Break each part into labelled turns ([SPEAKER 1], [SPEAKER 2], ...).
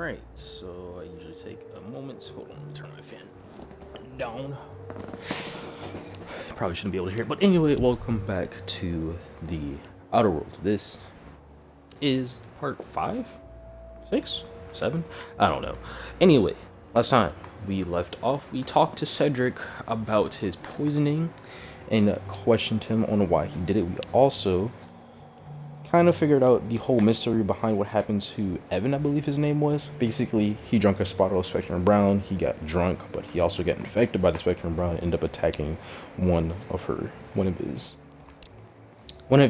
[SPEAKER 1] Alright, so I usually take a moment. Hold on, let me turn my fan down. Probably shouldn't be able to hear it, but anyway, welcome back to the Outer Worlds. This is part 5? 6? 7? I don't know. Anyway, last time we left off, we talked to Cedric about his poisoning and questioned him on why he did it. We also kind of figured out the whole mystery behind what happened to Evan, I believe his name was. Basically, he drank a bottle of Spectrum Brown. He got drunk, but he also got infected by the Spectrum Brown and ended up attacking one of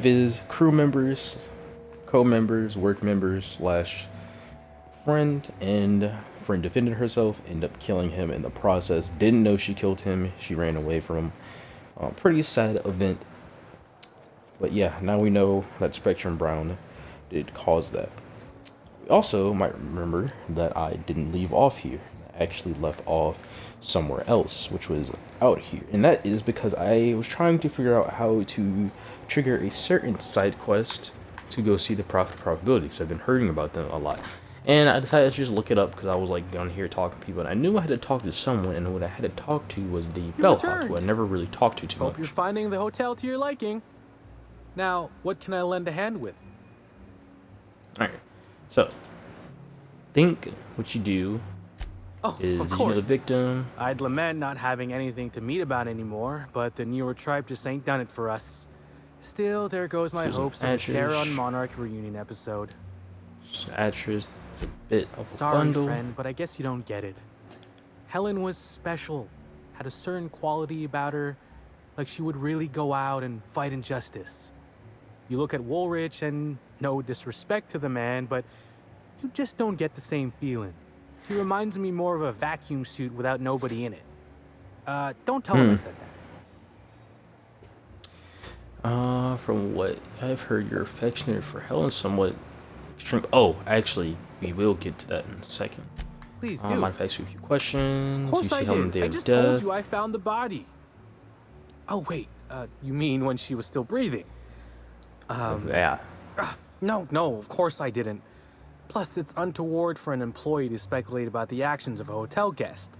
[SPEAKER 1] his crew members, co-members, work members slash friend, and friend defended herself, ended up killing him in the process. Didn't know she killed him. She ran away from him. Pretty sad event. But yeah, now we know that Spectrum Brown did cause that. We also might remember that I didn't leave off here. I actually left off somewhere else, which was out here. And that is because I was trying to figure out how to trigger a certain side quest to go see the Prophet Probability, because I've been hearing about them a lot. And I decided to just look it up because I was like down here talking to people, and I knew I had to talk to someone, and what I had to talk to was the bellhop, who I never really talked to too much.
[SPEAKER 2] Hope you're finding the hotel to your liking. Now, what can I lend a hand with?
[SPEAKER 1] Alright, so think what you do is
[SPEAKER 2] of
[SPEAKER 1] you
[SPEAKER 2] course.
[SPEAKER 1] know the victim.
[SPEAKER 2] I'd lament not having anything to meet about anymore, but the newer tribe just ain't done it for us. Still, there goes my hopes of a Charon Monarch reunion episode.
[SPEAKER 1] Actress, it's a bit of a
[SPEAKER 2] Sorry,
[SPEAKER 1] bundle.
[SPEAKER 2] friend, but I guess you don't get it. Helen was special, had a certain quality about her, like she would really go out and fight injustice. You look at Woolrich, and no disrespect to the man, but you just don't get the same feeling. He reminds me more of a vacuum suit without nobody in it. Don't tell him I said that.
[SPEAKER 1] From what I've heard, you're affectionate for Helen, somewhat extreme. Oh, actually, we will get to that in a second.
[SPEAKER 2] Please do.
[SPEAKER 1] I might have asked you a few questions.
[SPEAKER 2] Of course
[SPEAKER 1] You see
[SPEAKER 2] I
[SPEAKER 1] Helen
[SPEAKER 2] did. I
[SPEAKER 1] of
[SPEAKER 2] just
[SPEAKER 1] death.
[SPEAKER 2] told you I found the body. Oh, wait. You mean when she was still breathing?
[SPEAKER 1] Yeah.
[SPEAKER 2] No, of course I didn't. Plus, it's untoward for an employee to speculate about the actions of a hotel guest.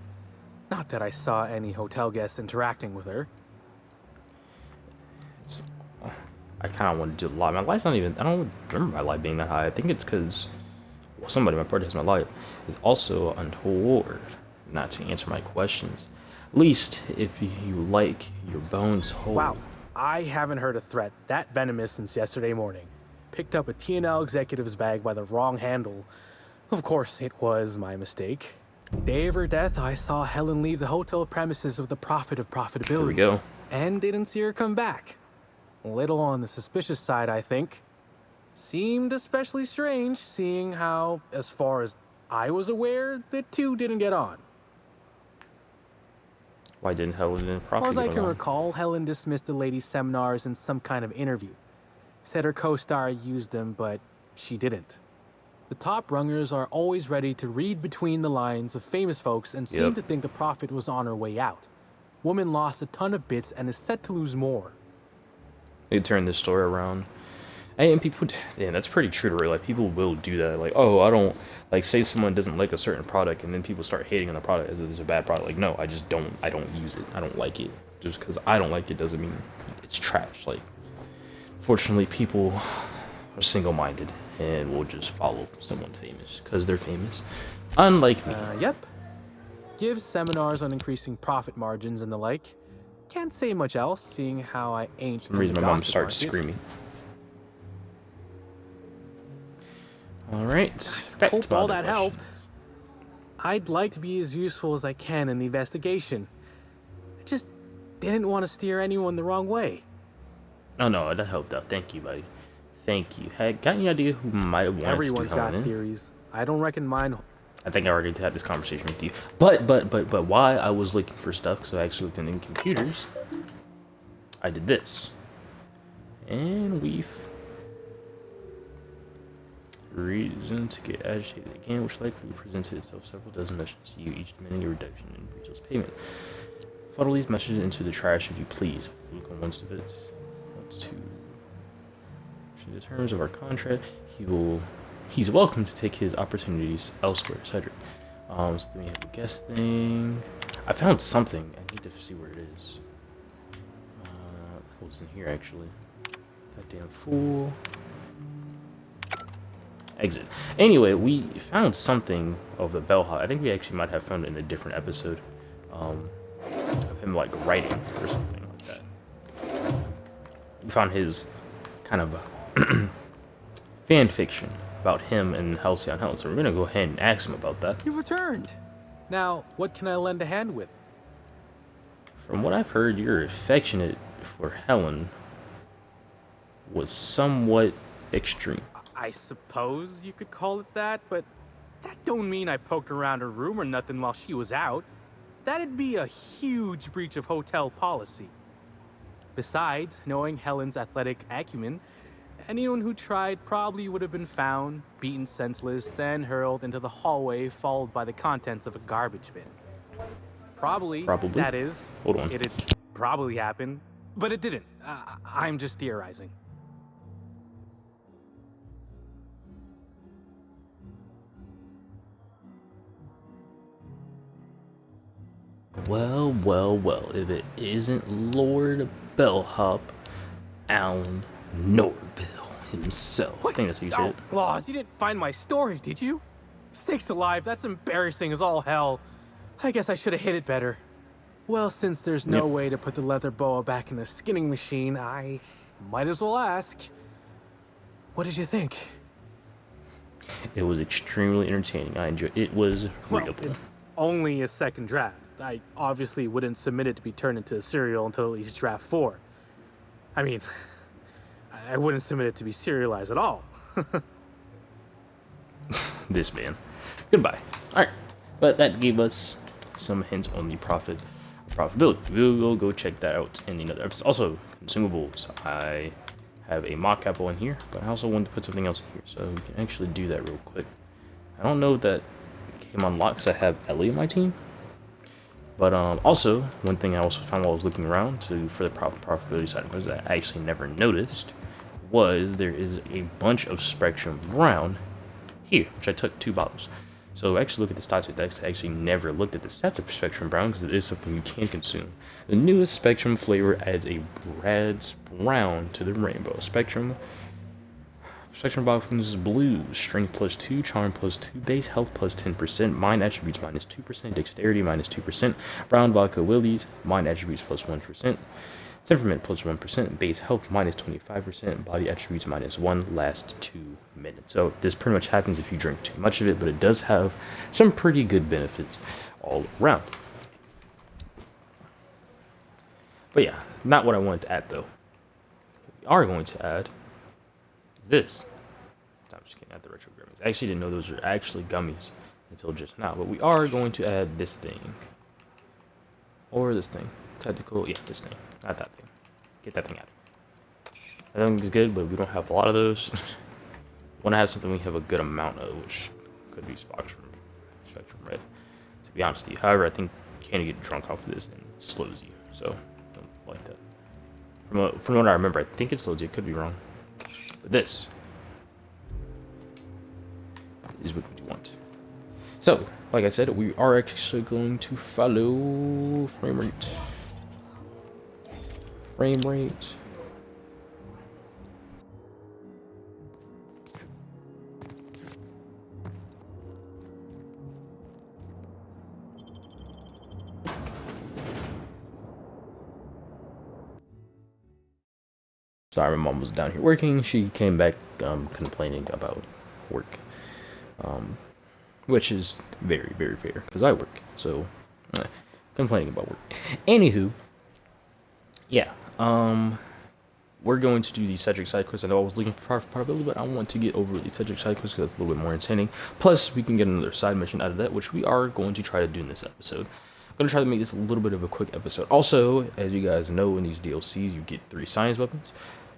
[SPEAKER 2] Not that I saw any hotel guests interacting with her.
[SPEAKER 1] I kind of want to do a lie. My life's not even. I don't remember my life being that high. I think it's because somebody, my partner, has my life. Is also untoward not to answer my questions. At least if you like your bones whole.
[SPEAKER 2] Wow, I haven't heard a threat that venomous since yesterday morning. Picked up a T&L executive's bag by the wrong handle. Of course, it was my mistake. Day of her death, I saw Helen leave the hotel premises of the Prophet of Profitability.
[SPEAKER 1] There we go.
[SPEAKER 2] And didn't see her come back. A little on the suspicious side, I think. Seemed especially strange, seeing how, as far as I was aware, the two didn't get on.
[SPEAKER 1] Why didn't Helen and
[SPEAKER 2] As
[SPEAKER 1] Prophet
[SPEAKER 2] far as I
[SPEAKER 1] get
[SPEAKER 2] can
[SPEAKER 1] along?
[SPEAKER 2] recall, Helen dismissed the lady's seminars in some kind of interview. Said her co-star used them, but she didn't. The top rungers are always ready to read between the lines of famous folks and seem to think the Prophet was on her way out. Woman lost a ton of bits and is set to lose more.
[SPEAKER 1] They turn this story around. And people, yeah, that's pretty true to real life. People will do that. Like, oh, I don't, like, say someone doesn't like a certain product, and then people start hating on the product as if it's a bad product. Like, no, I don't use it. I don't like it. Just because I don't like it doesn't mean it's trash. Like, fortunately, people are single-minded and will just follow someone famous because they're famous. Unlike me.
[SPEAKER 2] Yep. Gives seminars on increasing profit margins and the like. Can't say much else, seeing how I ain't.
[SPEAKER 1] For some reason, my mom starts screaming. Alright.
[SPEAKER 2] Hope all that helped. I'd like to be as useful as I can in the investigation. I just didn't want to steer anyone the wrong way.
[SPEAKER 1] Oh no, that helped out. Thank you, buddy. Thank you. Had got any idea who might have wanted
[SPEAKER 2] Everyone's
[SPEAKER 1] to do Helen
[SPEAKER 2] got
[SPEAKER 1] in?
[SPEAKER 2] theories. I don't reckon mine.
[SPEAKER 1] I think I already had this conversation with you. But why I was looking for stuff, because I actually looked in computers, I did this. And we've reason to get agitated again, which likely presented itself several dozen messages to you, each demanding a reduction in Rachel's payment. Funnel these messages into the trash if you please. Look on once to the terms of our contract. He will he's welcome to take his opportunities elsewhere, Cedric. So then we have a guest thing. I found something. I need to see where it is. What's in here, actually? That damn fool. Exit. Anyway, we found something of the bellhop. I think we actually might have found it in a different episode. Of him, like, writing or something like that. We found his kind of fan fiction about him and Halcyon Helen. So we're going to go ahead and ask him about that.
[SPEAKER 2] You've returned. Now, what can I lend a hand with?
[SPEAKER 1] From what I've heard, your affectionate for Helen was somewhat extreme.
[SPEAKER 2] I suppose you could call it that, but that don't mean I poked around her room or nothing while she was out. That'd be a huge breach of hotel policy. Besides, knowing Helen's athletic acumen, anyone who tried probably would have been found, beaten senseless, then hurled into the hallway, followed by the contents of a garbage bin. Probably. That is.
[SPEAKER 1] Hold on.
[SPEAKER 2] It'd probably happen, but it didn't. I'm just theorizing.
[SPEAKER 1] Well, well, well, if it isn't Lord Bellhop, Alan Norville himself.
[SPEAKER 2] What?
[SPEAKER 1] I think that's how you say it.
[SPEAKER 2] Laws, you didn't find my story, did you? Sakes alive, that's embarrassing as all hell. I guess I should have hid it better. Well, since there's no way to put the leather boa back in the skinning machine, I might as well ask. What did you think?
[SPEAKER 1] It was extremely entertaining. I enjoyed it. It was readable.
[SPEAKER 2] It's only a second draft. I obviously wouldn't submit it to be turned into a serial until at least draft 4. I mean, I wouldn't submit it to be serialized at all.
[SPEAKER 1] This man. Goodbye. Alright. But that gave us some hints on the profitability. We will go check that out in another episode. Also, consumables. I have a mock apple in here, but I also wanted to put something else in here, so we can actually do that real quick. I don't know if that came unlocked because I have Ellie in my team. But also, one thing I also found while I was looking around for the profitability side was that I actually never noticed was there is a bunch of Spectrum Brown here, which I took 2 bottles. So actually look at the stats of Dex. I actually never looked at the stats of Spectrum Brown because it is something you can consume. The newest Spectrum flavor adds a Brad's Brown to the rainbow. Spectrum bottles blue, strength plus 2, charm plus 2, base health plus 10%, mind attributes minus 2%, dexterity minus 2%, brown vodka willies, mind attributes plus 1%, temperament plus 1%, base health minus 25%, body attributes minus 1, last 2 minutes. So this pretty much happens if you drink too much of it, but it does have some pretty good benefits all around. But yeah, not what I wanted to add though. What we are going to add this. I'm just kidding, not the retro gummies. I actually didn't know those were actually gummies until just now, but we are going to add this thing. Or this thing. Technical, yeah, this thing. Not that thing. Get that thing out. I think it's good, but we don't have a lot of those. Want to have something we have a good amount of, which could be Spectrum Red, to be honest with you. However, I think you can't get drunk off of this and it slows you, so I don't like that. From what I remember, I think it slows you. It could be wrong. But this is what we want. So, like I said, we are actually going to follow frame rate. Frame rate. Sorry, my mom was down here working. She came back complaining about work. Which is very, very fair, because I work. So, complaining about work. Anywho, yeah. We're going to do the Cedric side quest. I know I was looking for profitability, but I want to get over the Cedric side quest because it's a little bit more entertaining. Plus, we can get another side mission out of that, which we are going to try to do in this episode. I'm going to try to make this a little bit of a quick episode. Also, as you guys know, in these DLCs, you get 3 science weapons.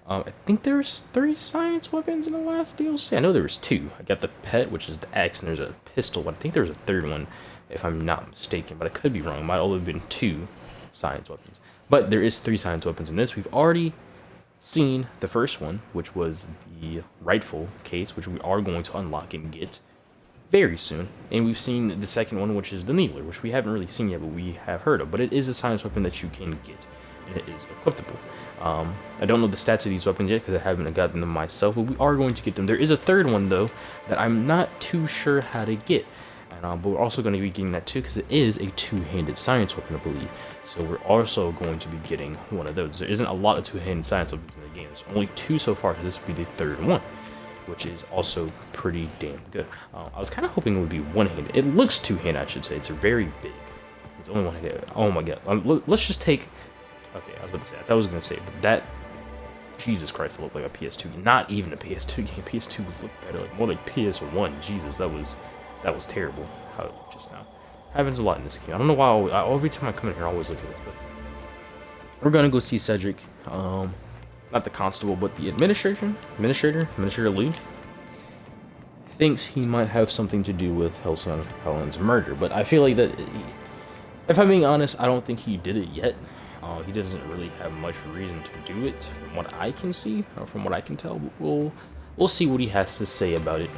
[SPEAKER 1] I think there's 3 science weapons in the last DLC. I know there was 2. I got the pet, which is the axe, and there's a pistol, but I think there's a 3rd one, if I'm not mistaken. But I could be wrong. It might only have been 2 science weapons. But there is 3 science weapons in this. We've already seen the first one, which was the rightful case, which we are going to unlock and get very soon. And we've seen the second one, which is the Needler, which we haven't really seen yet, but we have heard of. But it is a science weapon that you can get, and it is equipable. I don't know the stats of these weapons yet because I haven't gotten them myself, but we are going to get them. There is a third one, though, that I'm not too sure how to get. And, but we're also going to be getting that too because it is a two-handed science weapon, I believe. So we're also going to be getting one of those. There isn't a lot of two-handed science weapons in the game. There's only 2 so far, so this will be the third one, which is also pretty damn good. I was kind of hoping it would be one-handed. It looks two-handed, I should say. It's very big. It's only one-handed. Oh my god. Let's just take... Okay, I was about to say that. I was going to say, but that... Jesus Christ, it looked like a PS2. Not even a PS2 game. PS2 was look better. Like, more like PS1. Jesus, that was terrible. How it looked just now. Happens a lot in this game. I don't know why every time I come in here I always look at this, but... We're going to go see Cedric. Not the constable, but the Administrator Lee, thinks he might have something to do with Helen's murder. But I feel like that, if I'm being honest, I don't think he did it yet. He doesn't really have much reason to do it, from what I can see, or from what I can tell. But we'll see what he has to say about it.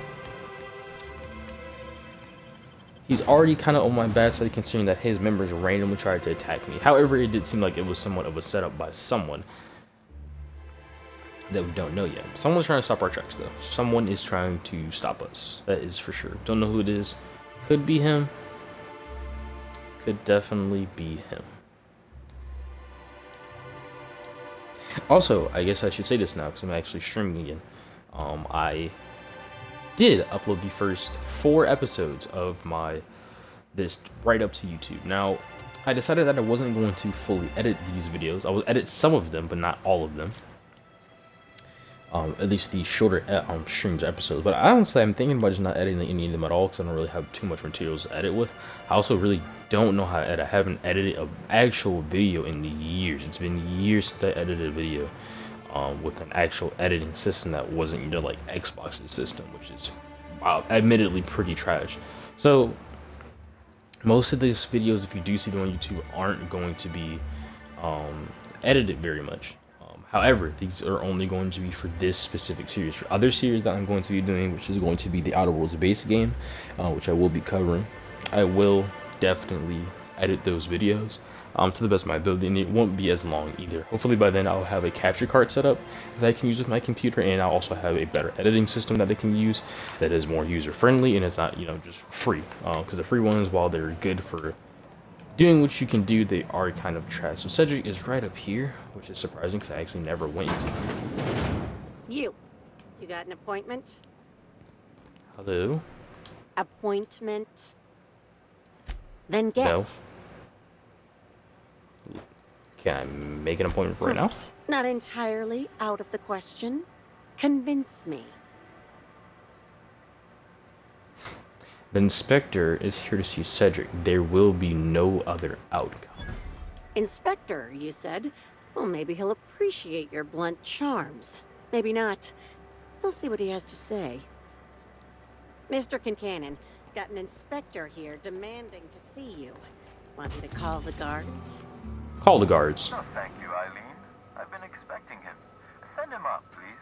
[SPEAKER 1] He's already kind of on my bad side, considering that his members randomly tried to attack me. However, it did seem like it was somewhat of a setup by someone that we don't know yet. Someone's trying to stop our tracks, though. Someone is trying to stop us. That is for sure. Don't know who it is. Could be him. Could definitely be him. Also, I guess I should say this now because I'm actually streaming again. I did upload the first 4 episodes of this right up to YouTube. Now, I decided that I wasn't going to fully edit these videos. I will edit some of them, but not all of them. At least the shorter streams episodes. But honestly, I'm thinking about just not editing any of them at all because I don't really have too much materials to edit with. I also really don't know how to edit. I haven't edited an actual video in years. It's been years since I edited a video with an actual editing system that wasn't, like Xbox's system, which is admittedly pretty trash. So most of these videos, if you do see them on YouTube, aren't going to be edited very much. However, these are only going to be for this specific series. For other series that I'm going to be doing, which is going to be the Outer Worlds base game, which I will be covering, I will definitely edit those videos to the best of my ability, and it won't be as long either. Hopefully by then I'll have a capture card set up that I can use with my computer, and I'll also have a better editing system that I can use that is more user-friendly, and it's not, just free. Because the free ones, while they're good for doing what you can do, they are kind of trash. So Cedric is right up here, which is surprising because I actually never went into
[SPEAKER 3] You got an appointment?
[SPEAKER 1] Hello?
[SPEAKER 3] Appointment? Then get.
[SPEAKER 1] No. Can I make an appointment for right now?
[SPEAKER 3] Not entirely out of the question. Convince me.
[SPEAKER 1] The inspector is here to see Cedric. There will be no other outcome.
[SPEAKER 3] Inspector, you said? Well, maybe he'll appreciate your blunt charms. Maybe not. We'll see what he has to say. Mr. Kincannon, got an inspector here demanding to see you. Want me to call the guards?
[SPEAKER 1] Call the guards.
[SPEAKER 4] No, thank you, Eileen. I've been expecting him. Send him up, please.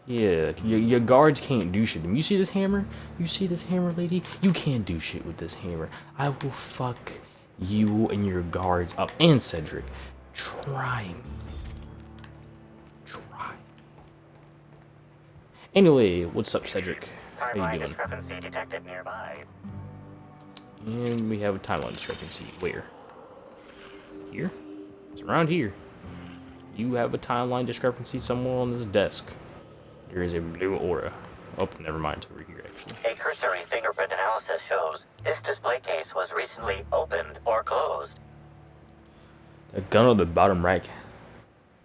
[SPEAKER 1] Yeah, your guards can't do shit. You see this hammer? You see this hammer, lady? You can't do shit with this hammer. I will fuck you and your guards up. And Cedric. Try me. Try. Anyway, what's up, Cedric? How you doing?
[SPEAKER 5] Discrepancy detected nearby.
[SPEAKER 1] And we have a timeline discrepancy. Where? Here? It's around here. You have a timeline discrepancy somewhere on this desk. There is a blue aura. Oh, never mind. It's over here, actually.
[SPEAKER 5] A cursory fingerprint analysis shows this display case was recently opened or closed.
[SPEAKER 1] The gun on the bottom rack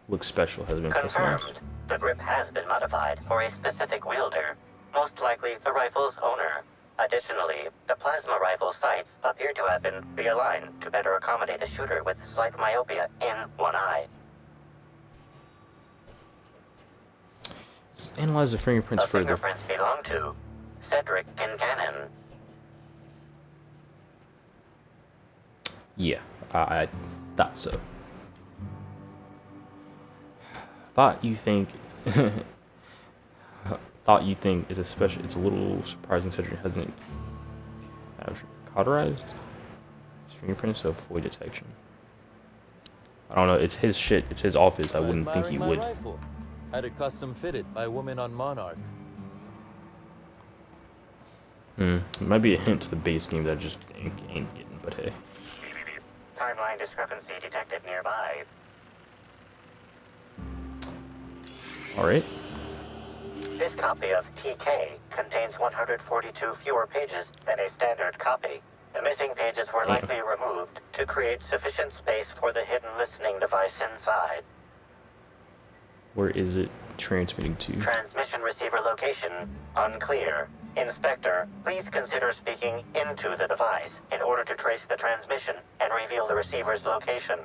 [SPEAKER 1] looks special. Has been customized.
[SPEAKER 5] Confirmed. The grip has been modified for a specific wielder, most likely the rifle's owner. Additionally, the plasma rifle sights appear to have been realigned to better accommodate a shooter with slight myopia in one eye.
[SPEAKER 1] Let's analyze the fingerprints
[SPEAKER 5] The
[SPEAKER 1] further.
[SPEAKER 5] fingerprints belong to Cedric Kincannon.
[SPEAKER 1] Yeah, I thought so. Thought you think thought you think is especially it's a little surprising Cedric hasn't cauterized his fingerprints to avoid detection. I don't know, it's his shit, it's his office. I wouldn't think he would.
[SPEAKER 6] Rifle. Had it custom fitted by a woman on Monarch.
[SPEAKER 1] It might be a hint to the base game that I just ain't getting, but hey.
[SPEAKER 5] Timeline discrepancy detected nearby.
[SPEAKER 1] Alright.
[SPEAKER 5] This copy of TK contains 142 fewer pages than a standard copy. The missing pages were likely removed to create sufficient space for the hidden listening device inside.
[SPEAKER 1] Where is it transmitting to?
[SPEAKER 5] Transmission receiver location unclear. Inspector, please consider speaking into the device in order to trace the transmission and reveal the receiver's location.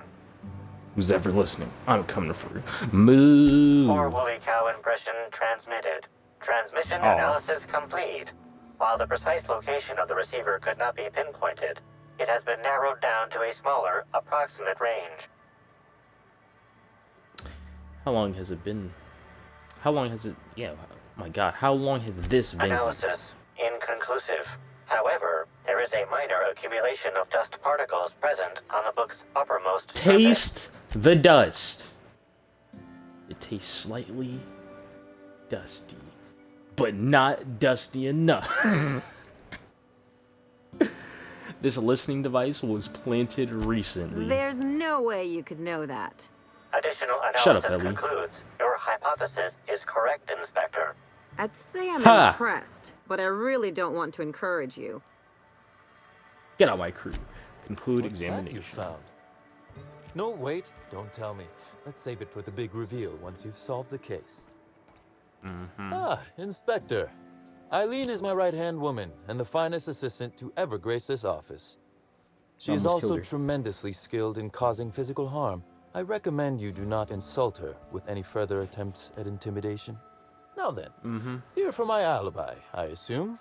[SPEAKER 1] Who's ever listening? I'm coming for you. Moo!
[SPEAKER 5] Poor woolly cow impression transmitted. Transmission analysis complete. While the precise location of the receiver could not be pinpointed, it has been narrowed down to a smaller, approximate range.
[SPEAKER 1] How long has it been? How long has it? Yeah, my God, how long has this been?
[SPEAKER 5] Analysis inconclusive. However, there is a minor accumulation of dust particles present on the book's uppermost surface.
[SPEAKER 1] Taste the dust. It tastes slightly dusty, but not dusty enough. This listening device was planted recently.
[SPEAKER 3] There's no way you could know that.
[SPEAKER 5] Additional
[SPEAKER 1] Shut up,
[SPEAKER 5] analysis
[SPEAKER 1] Ellie.
[SPEAKER 5] concludes your hypothesis is correct, Inspector.
[SPEAKER 3] I'd say I'm
[SPEAKER 1] Ha!
[SPEAKER 3] impressed, but I really don't want to encourage you.
[SPEAKER 1] Get out my crew. Conclude
[SPEAKER 6] What's that
[SPEAKER 1] examination.
[SPEAKER 6] you found? No, wait. Don't tell me. Let's save it for the big reveal once you've solved the case. Ah, Inspector. Eileen is my right-hand woman and the finest assistant to ever grace this office. She is
[SPEAKER 1] Almost killed
[SPEAKER 6] also
[SPEAKER 1] her.
[SPEAKER 6] tremendously skilled in causing physical harm. I recommend you do not insult her with any further attempts at intimidation. Now then, here for my alibi, I assume.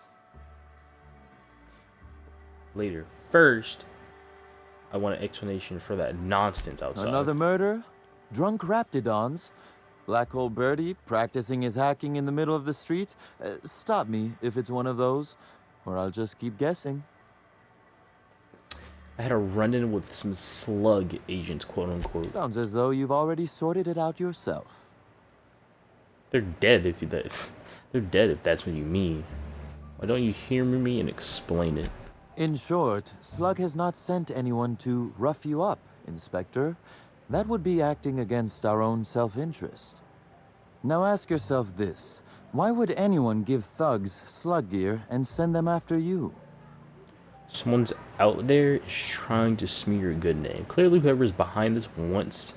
[SPEAKER 1] Later. First, I want an explanation for that nonsense outside.
[SPEAKER 6] Another murder? Drunk Raptidons? Black Hole Birdie practicing his hacking in the middle of the street? Stop me if it's one of those, or I'll just keep guessing.
[SPEAKER 1] I had a run-in with some slug agents, quote unquote.
[SPEAKER 6] Sounds as though you've already sorted it out yourself.
[SPEAKER 1] They're dead if they're dead if that's what you mean. Why don't you hear me and explain it?
[SPEAKER 6] In short, Slug has not sent anyone to rough you up, Inspector. That would be acting against our own self-interest. Now ask yourself this. Why would anyone give thugs slug gear and send them after you?
[SPEAKER 1] Someone's out there is trying to smear a good name. Clearly, whoever's behind this wants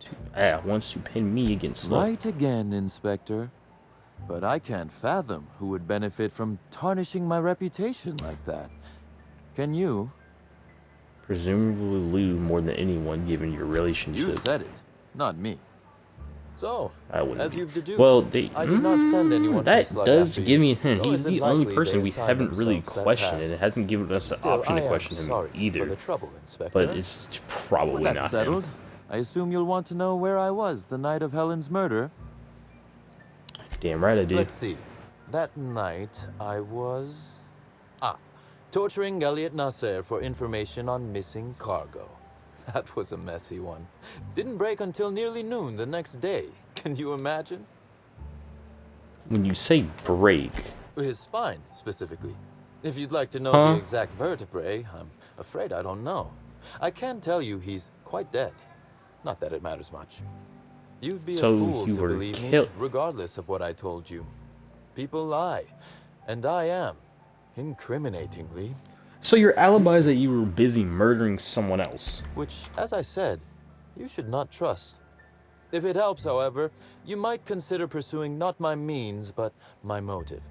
[SPEAKER 1] to pin me against Slug.
[SPEAKER 6] Right again, Inspector. But I can't fathom who would benefit from tarnishing my reputation like that. Can you?
[SPEAKER 1] Presumably Lou more than anyone, given your relationship.
[SPEAKER 6] You said it, not me. So,
[SPEAKER 1] I wouldn't
[SPEAKER 6] as
[SPEAKER 1] be.
[SPEAKER 6] you've deduced,
[SPEAKER 1] Well,
[SPEAKER 6] I did not send anyone
[SPEAKER 1] that
[SPEAKER 6] for Slug
[SPEAKER 1] does
[SPEAKER 6] after
[SPEAKER 1] give
[SPEAKER 6] you.
[SPEAKER 1] me a hint.
[SPEAKER 6] Though
[SPEAKER 1] He's
[SPEAKER 6] isn't
[SPEAKER 1] the only
[SPEAKER 6] likely
[SPEAKER 1] person
[SPEAKER 6] they
[SPEAKER 1] we
[SPEAKER 6] assigned
[SPEAKER 1] haven't really
[SPEAKER 6] themselves that
[SPEAKER 1] questioned,
[SPEAKER 6] task.
[SPEAKER 1] and it hasn't given us an
[SPEAKER 6] Still,
[SPEAKER 1] option
[SPEAKER 6] I
[SPEAKER 1] to
[SPEAKER 6] am
[SPEAKER 1] question him
[SPEAKER 6] sorry for
[SPEAKER 1] either.
[SPEAKER 6] the trouble, Inspector.
[SPEAKER 1] But it's probably
[SPEAKER 6] With that
[SPEAKER 1] not
[SPEAKER 6] settled,
[SPEAKER 1] him.
[SPEAKER 6] I assume you'll want to know where I was the night of Helen's murder.
[SPEAKER 1] Damn right I did.
[SPEAKER 6] Let's see. That night, I was... torturing Elliot Nasser for information on missing cargo. That was a messy one. Didn't break until nearly noon the next day. Can you imagine?
[SPEAKER 1] When you say break,
[SPEAKER 6] His spine, specifically. If you'd like to know
[SPEAKER 1] Huh?
[SPEAKER 6] the exact vertebrae, I'm afraid I don't know. I can tell you he's quite dead. Not that it matters much. You'd be
[SPEAKER 1] So
[SPEAKER 6] a fool
[SPEAKER 1] you
[SPEAKER 6] to
[SPEAKER 1] were
[SPEAKER 6] believe
[SPEAKER 1] killed-
[SPEAKER 6] me, regardless of what I told you. People lie, and I am, incriminatingly.
[SPEAKER 1] so your alibi is that you were busy murdering someone else.
[SPEAKER 6] Which, as I said, you should not trust. If it helps, however, you might consider pursuing not my means, but my motive.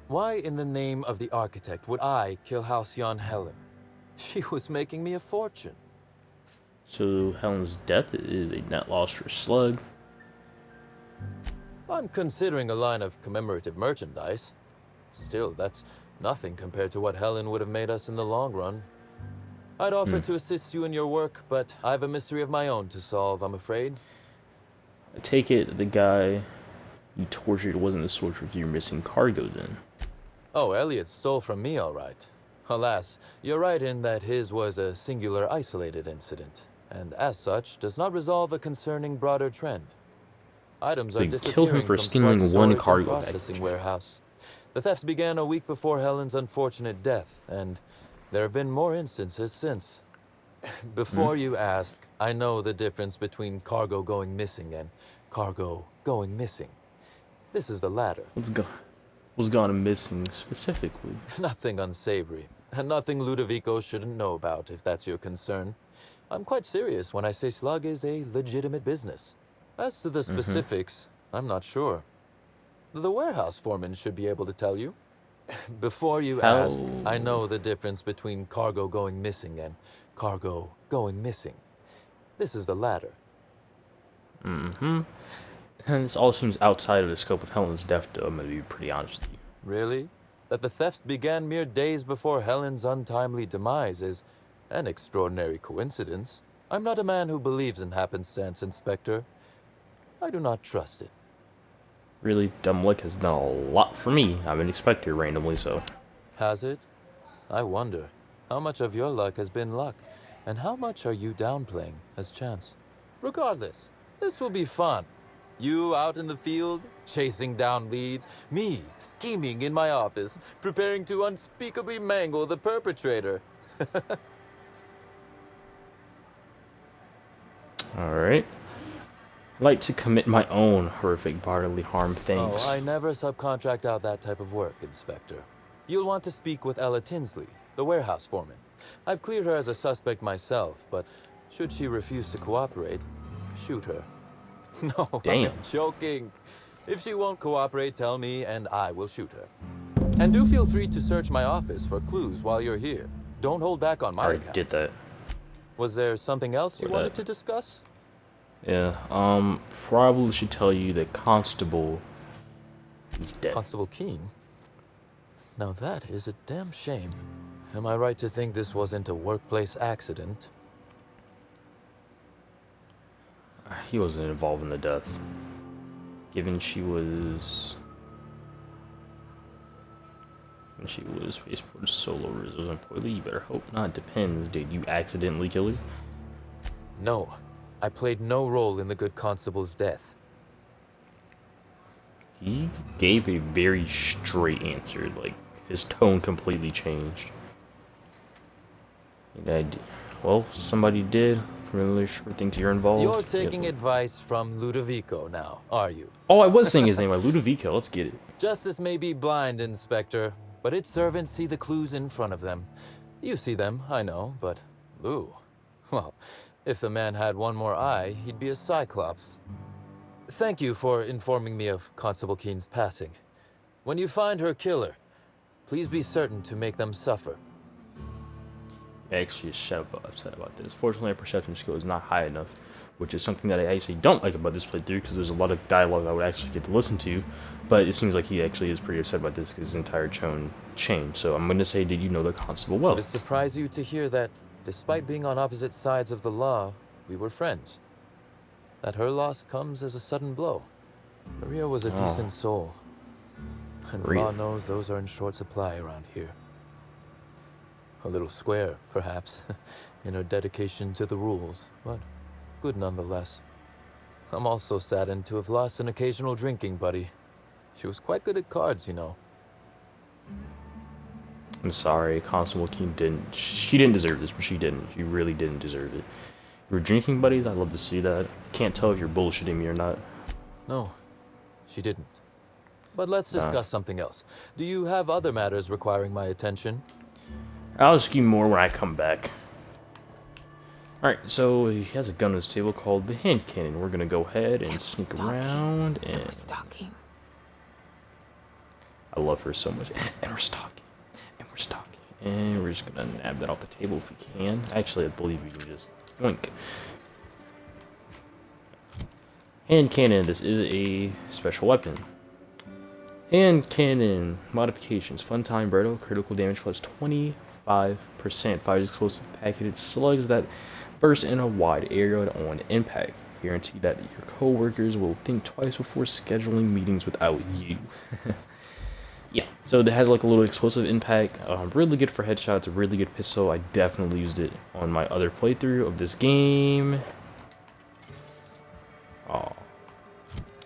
[SPEAKER 6] Why in the name of the architect would I kill Halcyon Helen? She was making me a fortune.
[SPEAKER 1] So Helen's death is a net loss for Slug.
[SPEAKER 6] I'm considering a line of commemorative merchandise. Still, that's nothing compared to what Helen would have made us in the long run. I'd offer to assist you in your work, but I have a mystery of my own to solve, I'm afraid.
[SPEAKER 1] I take it the guy you tortured wasn't the source of your missing cargo then.
[SPEAKER 6] Oh, Elliot stole from me, all right. Alas, you're right in that his was a singular isolated incident, and as such, does not resolve a concerning broader trend. Items
[SPEAKER 1] So
[SPEAKER 6] are
[SPEAKER 1] you killed him
[SPEAKER 6] disappearing
[SPEAKER 1] for
[SPEAKER 6] from
[SPEAKER 1] stealing
[SPEAKER 6] Slug's
[SPEAKER 1] one
[SPEAKER 6] storage and
[SPEAKER 1] cargo bag.
[SPEAKER 6] processing warehouse. The thefts began a week before Helen's unfortunate death, and there have been more instances since. Before you ask, I know the difference between cargo going missing and cargo going missing. This is the latter.
[SPEAKER 1] What's gone missing specifically?
[SPEAKER 6] Nothing unsavory, and nothing Ludovico shouldn't know about, if that's your concern. I'm quite serious when I say Slug is a legitimate business. As to the specifics, I'm not sure. The warehouse foreman should be able to tell you. Before you ask, I know the difference between cargo going missing and cargo going missing. This is the latter.
[SPEAKER 1] And this all seems outside of the scope of Helen's death, though, I'm gonna be pretty honest with you.
[SPEAKER 6] Really? That the thefts began mere days before Helen's untimely demise is an extraordinary coincidence. I'm not a man who believes in happenstance, Inspector. I do not trust it.
[SPEAKER 1] Really, dumb luck has done a lot for me. I'm an inspector randomly, so.
[SPEAKER 6] Has it? I wonder, how much of your luck has been luck, and how much are you downplaying as chance? Regardless, this will be fun. You out in the field, chasing down leads, me scheming in my office, preparing to unspeakably mangle the perpetrator.
[SPEAKER 1] Alright. I like to commit my own horrific bodily harm, thanks.
[SPEAKER 6] Oh, I never subcontract out that type of work, Inspector. You'll want to speak with Ella Tinsley, the warehouse foreman. I've cleared her as a suspect myself, but should she refuse to cooperate, shoot her. No,
[SPEAKER 1] Damn.
[SPEAKER 6] I'm joking. If she won't cooperate, tell me and I will shoot her. And do feel free to search my office for clues while you're here. Don't hold back on my
[SPEAKER 1] I already
[SPEAKER 6] account.
[SPEAKER 1] did that.
[SPEAKER 6] Was there something else you
[SPEAKER 1] Or
[SPEAKER 6] wanted
[SPEAKER 1] that.
[SPEAKER 6] to discuss?
[SPEAKER 1] Yeah, probably should tell you that Constable is dead.
[SPEAKER 6] Constable Keene? Now that is a damn shame. Am I right to think this wasn't a workplace accident?
[SPEAKER 1] He wasn't involved in the death. Given she was Spaceport Solo Reserve employee, you better hope not. Depends. Did you accidentally kill her?
[SPEAKER 6] No. I played no role in the good constable's death.
[SPEAKER 1] He gave a very straight answer. Like, his tone completely changed. Well, somebody did. Really sure thinks you're involved.
[SPEAKER 6] You're taking
[SPEAKER 1] Yeah.
[SPEAKER 6] advice from Ludovico now, are you?
[SPEAKER 1] Oh, I was saying his name. Like, Ludovico. Let's get it.
[SPEAKER 6] Justice may be blind, Inspector, but its servants see the clues in front of them. You see them, I know, but Lou, well, if the man had one more eye, he'd be a cyclops. Thank you for informing me of Constable Keene's passing. When you find her killer, please be certain to make them suffer.
[SPEAKER 1] Actually upset about this. Fortunately, our perception skill is not high enough, which is something that I actually don't like about this playthrough, because there's a lot of dialogue I would actually get to listen to, but it seems like he actually is pretty upset about this because his entire tone changed. So I'm going to say, did you know the constable well?
[SPEAKER 6] Would it surprise you to hear that, despite being on opposite sides of the law, we were friends? That her loss comes as a sudden blow. Maria was a decent soul, and
[SPEAKER 1] Maria.
[SPEAKER 6] law knows those are in short supply around here. A little square, perhaps, in her dedication to the rules, but good nonetheless. I'm also saddened to have lost an occasional drinking buddy. She was quite good at cards, you know.
[SPEAKER 1] I'm sorry, Constable Keene didn't. She didn't deserve this, but she didn't. She really didn't deserve it. You were drinking buddies? I'd love to see that. I can't tell if you're bullshitting me or not.
[SPEAKER 6] No, she didn't. But let's discuss something else. Do you have other matters requiring my attention?
[SPEAKER 1] I'll ask you more when I come back. Alright, so he has a gun on his table called the hand cannon. We're gonna go ahead and sneak around and...
[SPEAKER 3] Stalking.
[SPEAKER 1] I love her so much. And we're stalking. And we're stalking. And we're just gonna nab that off the table if we can. Actually, I believe we can just boink. Hand cannon. This is a special weapon. Hand cannon modifications. Fun time, brittle, critical damage plus 25%. Fires explosive packeted slugs that burst in a wide area on impact. guarantee that your coworkers will think twice before scheduling meetings without you. Yeah, so it has like a little explosive impact. Really good for headshots. Really good pistol. I definitely used it on my other playthrough of this game. Oh,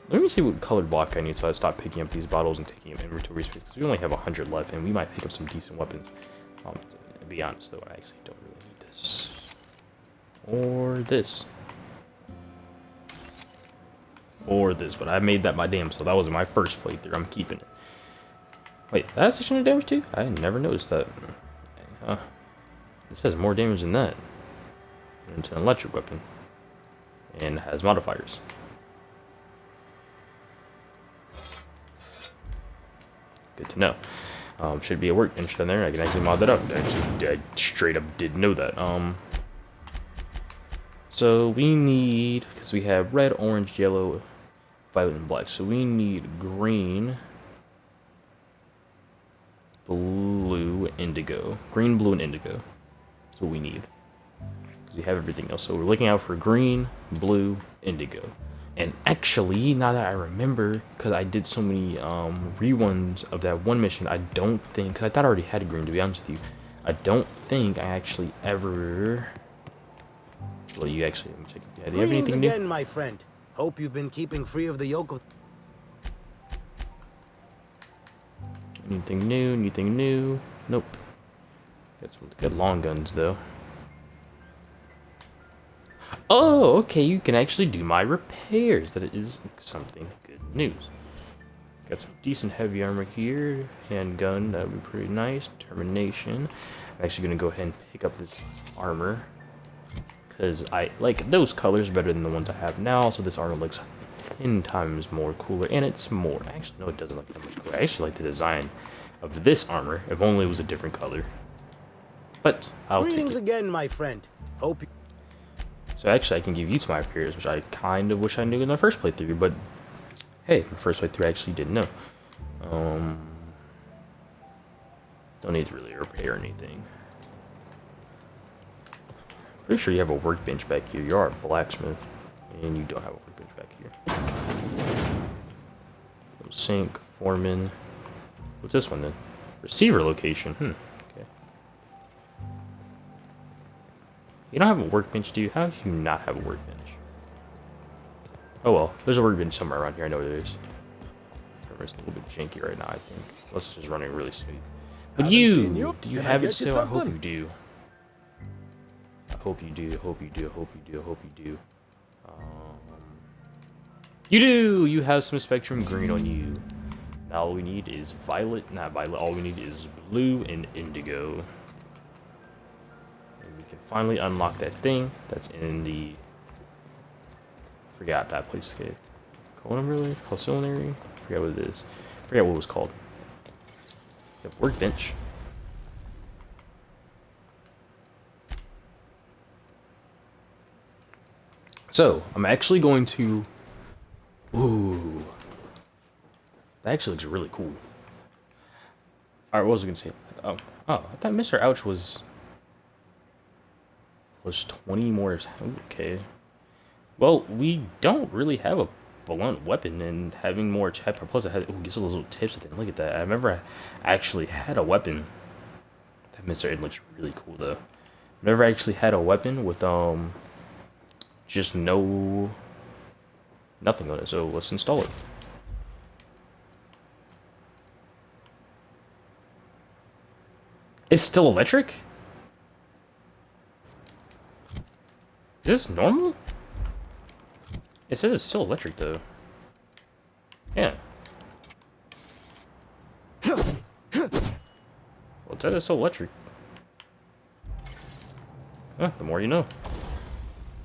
[SPEAKER 1] let me see what colored block I need so I stop picking up these bottles and taking up inventory space. Because we only have 100 left, and we might pick up some decent weapons. To be honest, though, I actually don't really need this or this. Or this, but I made that my damn, so that was my first playthrough. I'm keeping it. Wait, that's 600 damage too? I never noticed that. This has more damage than that. And it's an electric weapon. And has modifiers. Good to know. Should be a workbench down there. I can actually mod that up. I straight up didn't know that. So we need, because we have red, orange, yellow, violet, and black. So we need green, blue, indigo. Green, blue, and indigo. That's what we need. Because we have everything else. So we're looking out for green, blue, indigo. And actually, now that I remember, because I did so many reruns of that one mission, I don't think, because I thought I already had green, to be honest with you. I don't think I actually ever... Well, you actually, let me check. Yeah, do you have anything new?
[SPEAKER 7] Again, my friend. Hope you've been keeping free of the yoke of...
[SPEAKER 1] Anything new? Anything new? Nope. Got some good long guns, though. Oh, okay, you can actually do my repairs. That is something good news. Got some decent heavy armor here. Handgun, that would be pretty nice. Determination. I'm actually going to go ahead and pick up this armor. Because I like those colors better than the ones I have now. So this armor looks 10 times more cooler. And it's more. Actually, no, it doesn't look that much cooler. I actually like the design of this armor. If only it was a different color. But I'll take it.
[SPEAKER 7] Again, my friend. Hope you...
[SPEAKER 1] So actually, I can give you to my repairs, which I kind of wish I knew in my first playthrough, but hey, my first playthrough I actually didn't know. Don't need to really repair anything. Pretty sure you have a workbench back here. You are a blacksmith, and you don't have a workbench back here. Sink, foreman. What's this one then? Receiver location. Okay. You don't have a workbench, do you? How do you not have a workbench? Oh well, there's a workbench somewhere around here. I know there is. It's a little bit janky right now, I think. Unless it's just running really smooth. But you! Do you have it still? I hope you do. I hope you do. I hope you do. I hope you do. I hope you do. You do! You have some Spectrum Green on you. Now all we need is violet. Not violet. All we need is blue and indigo. We can finally unlock that thing that's in the... Forgot that place. Okay. Colon really? Calcinary? Forgot what it is. Forgot what it was called. Yep, workbench. So, I'm actually going to... Ooh. That actually looks really cool. Alright, what was I going to say? Oh, I thought Mr. Ouch was... Plus 20 more. Okay. Well, we don't really have a blunt weapon, and having more attack plus it has gets all those little tips at the end. Look at that. I remember I actually had a weapon. That Mr. Ed looks really cool though. Never actually had a weapon with just nothing on it. So let's install it. It's still electric? Is this normal? It says it's still electric though. Yeah. Well, it says it's still electric. Huh, the more you know.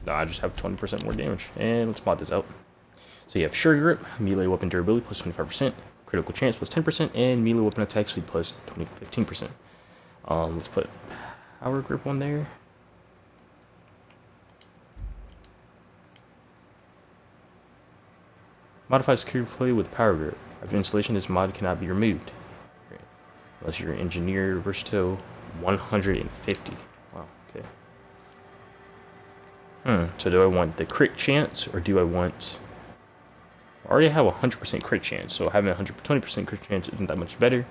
[SPEAKER 1] No, I just have 20% more damage. And let's mod this out. So you have sure grip, melee weapon durability plus 25%, critical chance plus 10%, and melee weapon attack speed plus 15%. Let's put power grip on there. Modify security play with power grip. After installation, this mod cannot be removed. Unless you're engineer versatile 150. Wow, okay. So do I want the crit chance, or do I want... I already have a 100% crit chance, so having a 120% crit chance isn't that much better.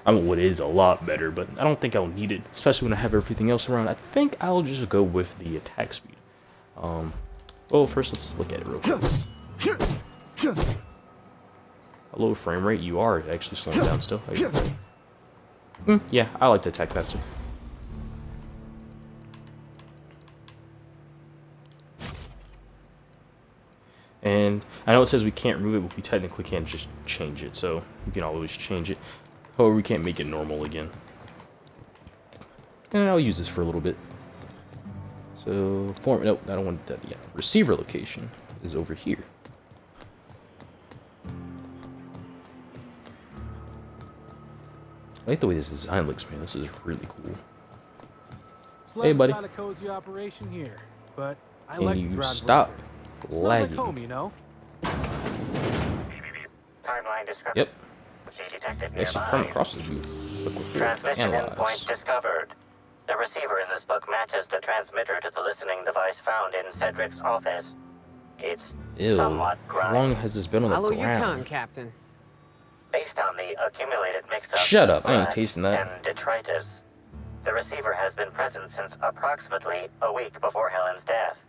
[SPEAKER 1] I mean, what is a lot better, but I don't think I'll need it, especially when I have everything else around. I think I'll just go with the attack speed. Well, first let's look at it real quick. A low frame rate, you are actually slowing down still. Yeah, I like the attack faster. And I know it says we can't remove it, but we technically can't just change it, so we can always change it. However, we can't make it normal again. And I'll use this for a little bit. So, nope, I don't want that yet. Receiver location is over here. I like the way this design looks, man. This is really cool. Hey, buddy.
[SPEAKER 2] Got a cozy operation here, but I
[SPEAKER 1] Can
[SPEAKER 2] like
[SPEAKER 1] you
[SPEAKER 2] the ground
[SPEAKER 1] stop
[SPEAKER 2] worker. Smells
[SPEAKER 1] lagging?
[SPEAKER 2] like home, you know?
[SPEAKER 5] Timeline discovered.
[SPEAKER 1] Yep.
[SPEAKER 5] Detected
[SPEAKER 1] Actually,
[SPEAKER 5] nearby.
[SPEAKER 1] front crosses you. Look what
[SPEAKER 5] Transmission
[SPEAKER 1] analyze.
[SPEAKER 5] endpoint discovered. The receiver in this book matches the transmitter to the listening device found in Cedric's office. It's
[SPEAKER 1] Ew.
[SPEAKER 5] somewhat
[SPEAKER 1] How long
[SPEAKER 5] grimed.
[SPEAKER 1] has this been on the
[SPEAKER 8] Follow
[SPEAKER 1] ground?
[SPEAKER 8] your tongue, Captain.
[SPEAKER 5] Based on the accumulated mix-up,
[SPEAKER 1] Shut up, I ain't
[SPEAKER 5] slag,
[SPEAKER 1] tasting that.
[SPEAKER 5] and detritus, the receiver has been present since approximately a week before Helen's death.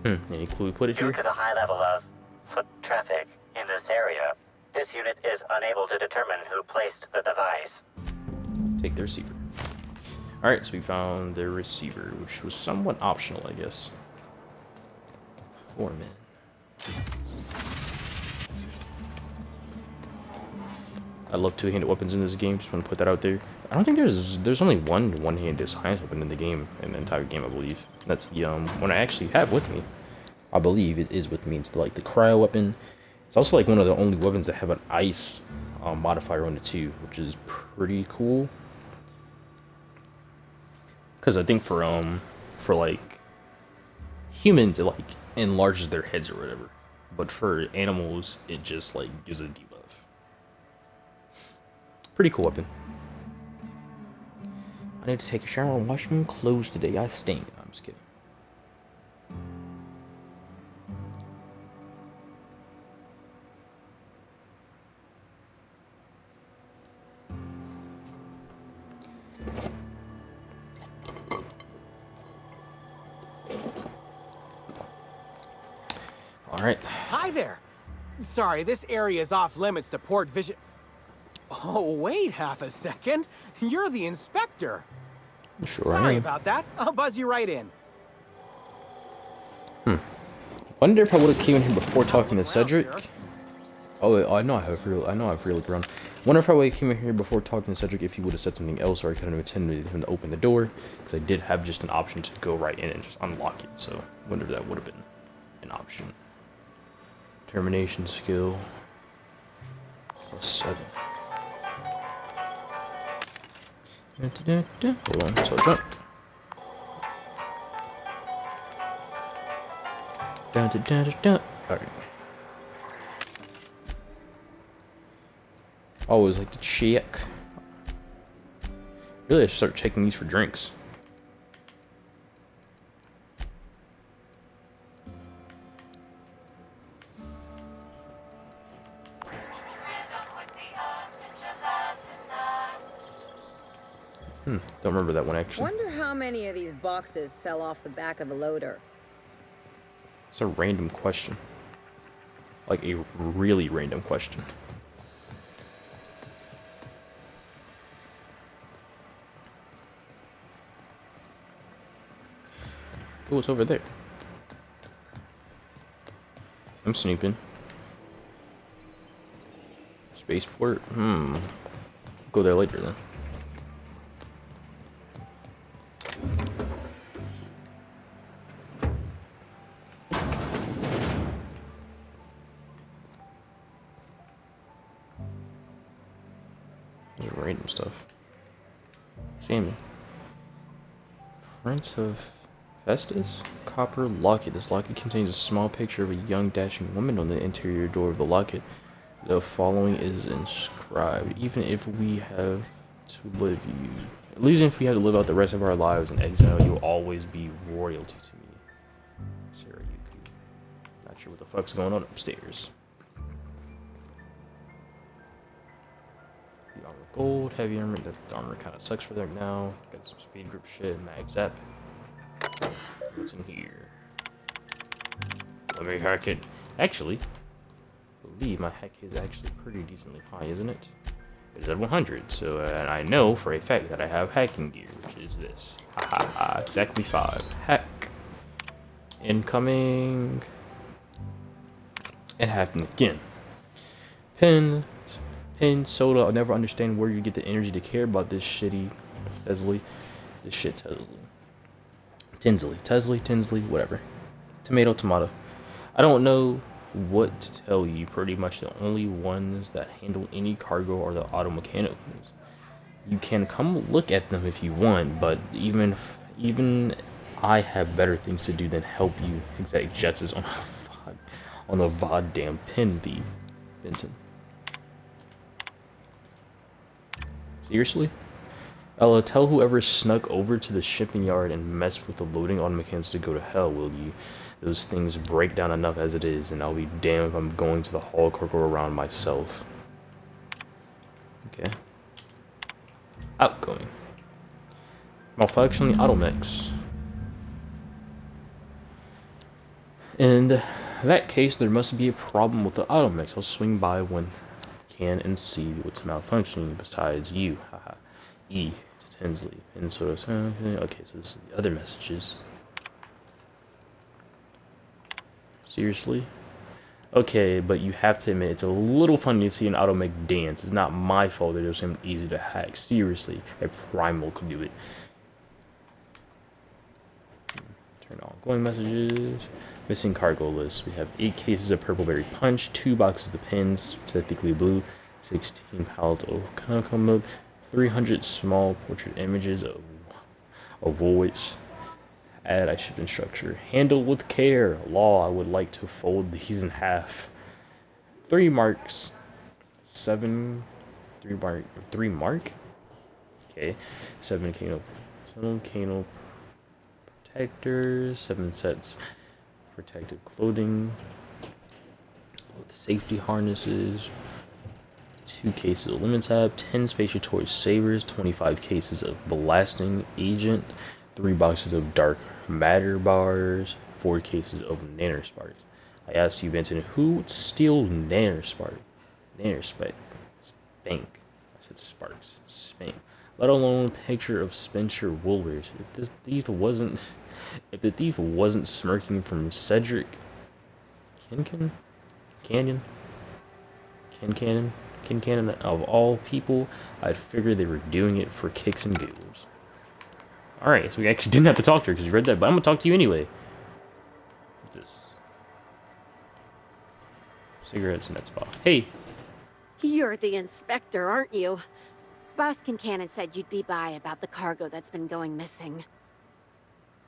[SPEAKER 1] Any clue we put it
[SPEAKER 5] Due
[SPEAKER 1] here?
[SPEAKER 5] to the high level of foot traffic in this area, this unit is unable to determine who placed the device.
[SPEAKER 1] Take the receiver. Alright, so we found the receiver, which was somewhat optional, I guess. 4 men. I love two-handed weapons in this game, just want to put that out there. I don't think there's only one-handed science weapon in the game, in the entire game, I believe. That's the one I actually have with me. I believe it is with me. It's like the cryo weapon. It's also like one of the only weapons that have an ice modifier on it too, which is pretty cool. Because I think for like humans, it like enlarges their heads or whatever, but for animals, it just like gives a debuff. Pretty cool weapon. I need to take a shower and wash my clothes today. I stink. I'm just kidding. All right.
[SPEAKER 9] Hi there. Sorry, this area is off limits to port vision. Oh, wait half a second. You're the inspector.
[SPEAKER 1] Sure I
[SPEAKER 9] Sorry
[SPEAKER 1] am.
[SPEAKER 9] about that. I'll buzz you right in.
[SPEAKER 1] Wonder if I would have came in here before talking to Cedric.
[SPEAKER 9] sir.
[SPEAKER 1] Oh, I know I've really grown. Wonder if I would have came in here before talking to Cedric if he would have said something else, or I could have intended him to open the door, because I did have just an option to go right in and just unlock it. So, wonder if that would have been an option. Termination skill +7. Hold on, so jump. Alright. Always like to check. Really, I should start checking these for drinks. Don't remember that one actually.
[SPEAKER 8] Wonder how many of these boxes fell off the back of the loader.
[SPEAKER 1] It's a random question. Like a really random question. Oh, it's over there. I'm snooping. Spaceport? Go there later then. There's random stuff. Salmon. Prince of Festus? Copper locket. This locket contains a small picture of a young dashing woman on the interior door of the locket. The following is inscribed. Even if we have to leave you Even if we have to live out the rest of our lives in exile, you'll always be royalty to me. Sarah Yuku. Not sure what the fuck's going on upstairs. The armor gold, heavy armor. The armor kind of sucks for them now. Got some speed grip shit, mag zap. What's in here? Let me hack it. Actually, I believe my hack is actually pretty decently high, isn't it? It is at 100, so I know for a fact that I have hacking gear, which is this. Ha ha ha, exactly 5. Hack. Incoming. And hacking again. Pin, soda. I'll never understand where you get the energy to care about this shitty Tesley. This shit Tinsley, whatever. Tomato. I don't know what to tell you. Pretty much the only ones that handle any cargo are the auto mechanicals. You can come look at them if you want, but even I have better things to do than help you exact justice on a goddamn pin thief, Benton. Seriously? Ella, tell whoever snuck over to the shipping yard and messed with the loading automechanics to go to hell, will you? Those things break down enough as it is, and I'll be damned if I'm going to the haul cargo around myself. Okay. Outgoing. Malfunction the automechs. In that case, there must be a problem with the automechs. I'll swing by when I can and see what's malfunctioning besides you. Haha. E to Tinsley. And so, okay, so this is the other messages. Seriously? Okay, but you have to admit, it's a little funny to see an automech dance. It's not my fault that it was so easy to hack. Seriously, a primal could do it. Turn on going messages. Missing cargo list. We have 8 cases of purple berry punch, 2 boxes of pins, specifically blue, 16 pallets of chemical milk, 300 small portrait images of Woolwich. Add I shipping structure. Handle with care. Law, I would like to fold these in half. 3 marks. 3 mark. Okay. 7 cano protectors. 7 sets protective clothing with safety harnesses. 2 cases of lemon sap. 10 spatial toy sabers. 25 cases of blasting agent. 3 boxes of dark matter bars, 4 cases of nanosparks. I asked you, Vincent, who would steal nanospark? Nanospark. Spank. I said sparks. Spank. Let alone a picture of Spencer Woolridge. If the thief wasn't smirking from Cedric Canyon of all people, I'd figure they were doing it for kicks and giggles. Alright, so we actually didn't have to talk to her because you read that, but I'm gonna talk to you anyway. What's this? Cigarettes in that spot. Hey!
[SPEAKER 3] You're the inspector, aren't you? Boss Kincannon said you'd be by about the cargo that's been going missing.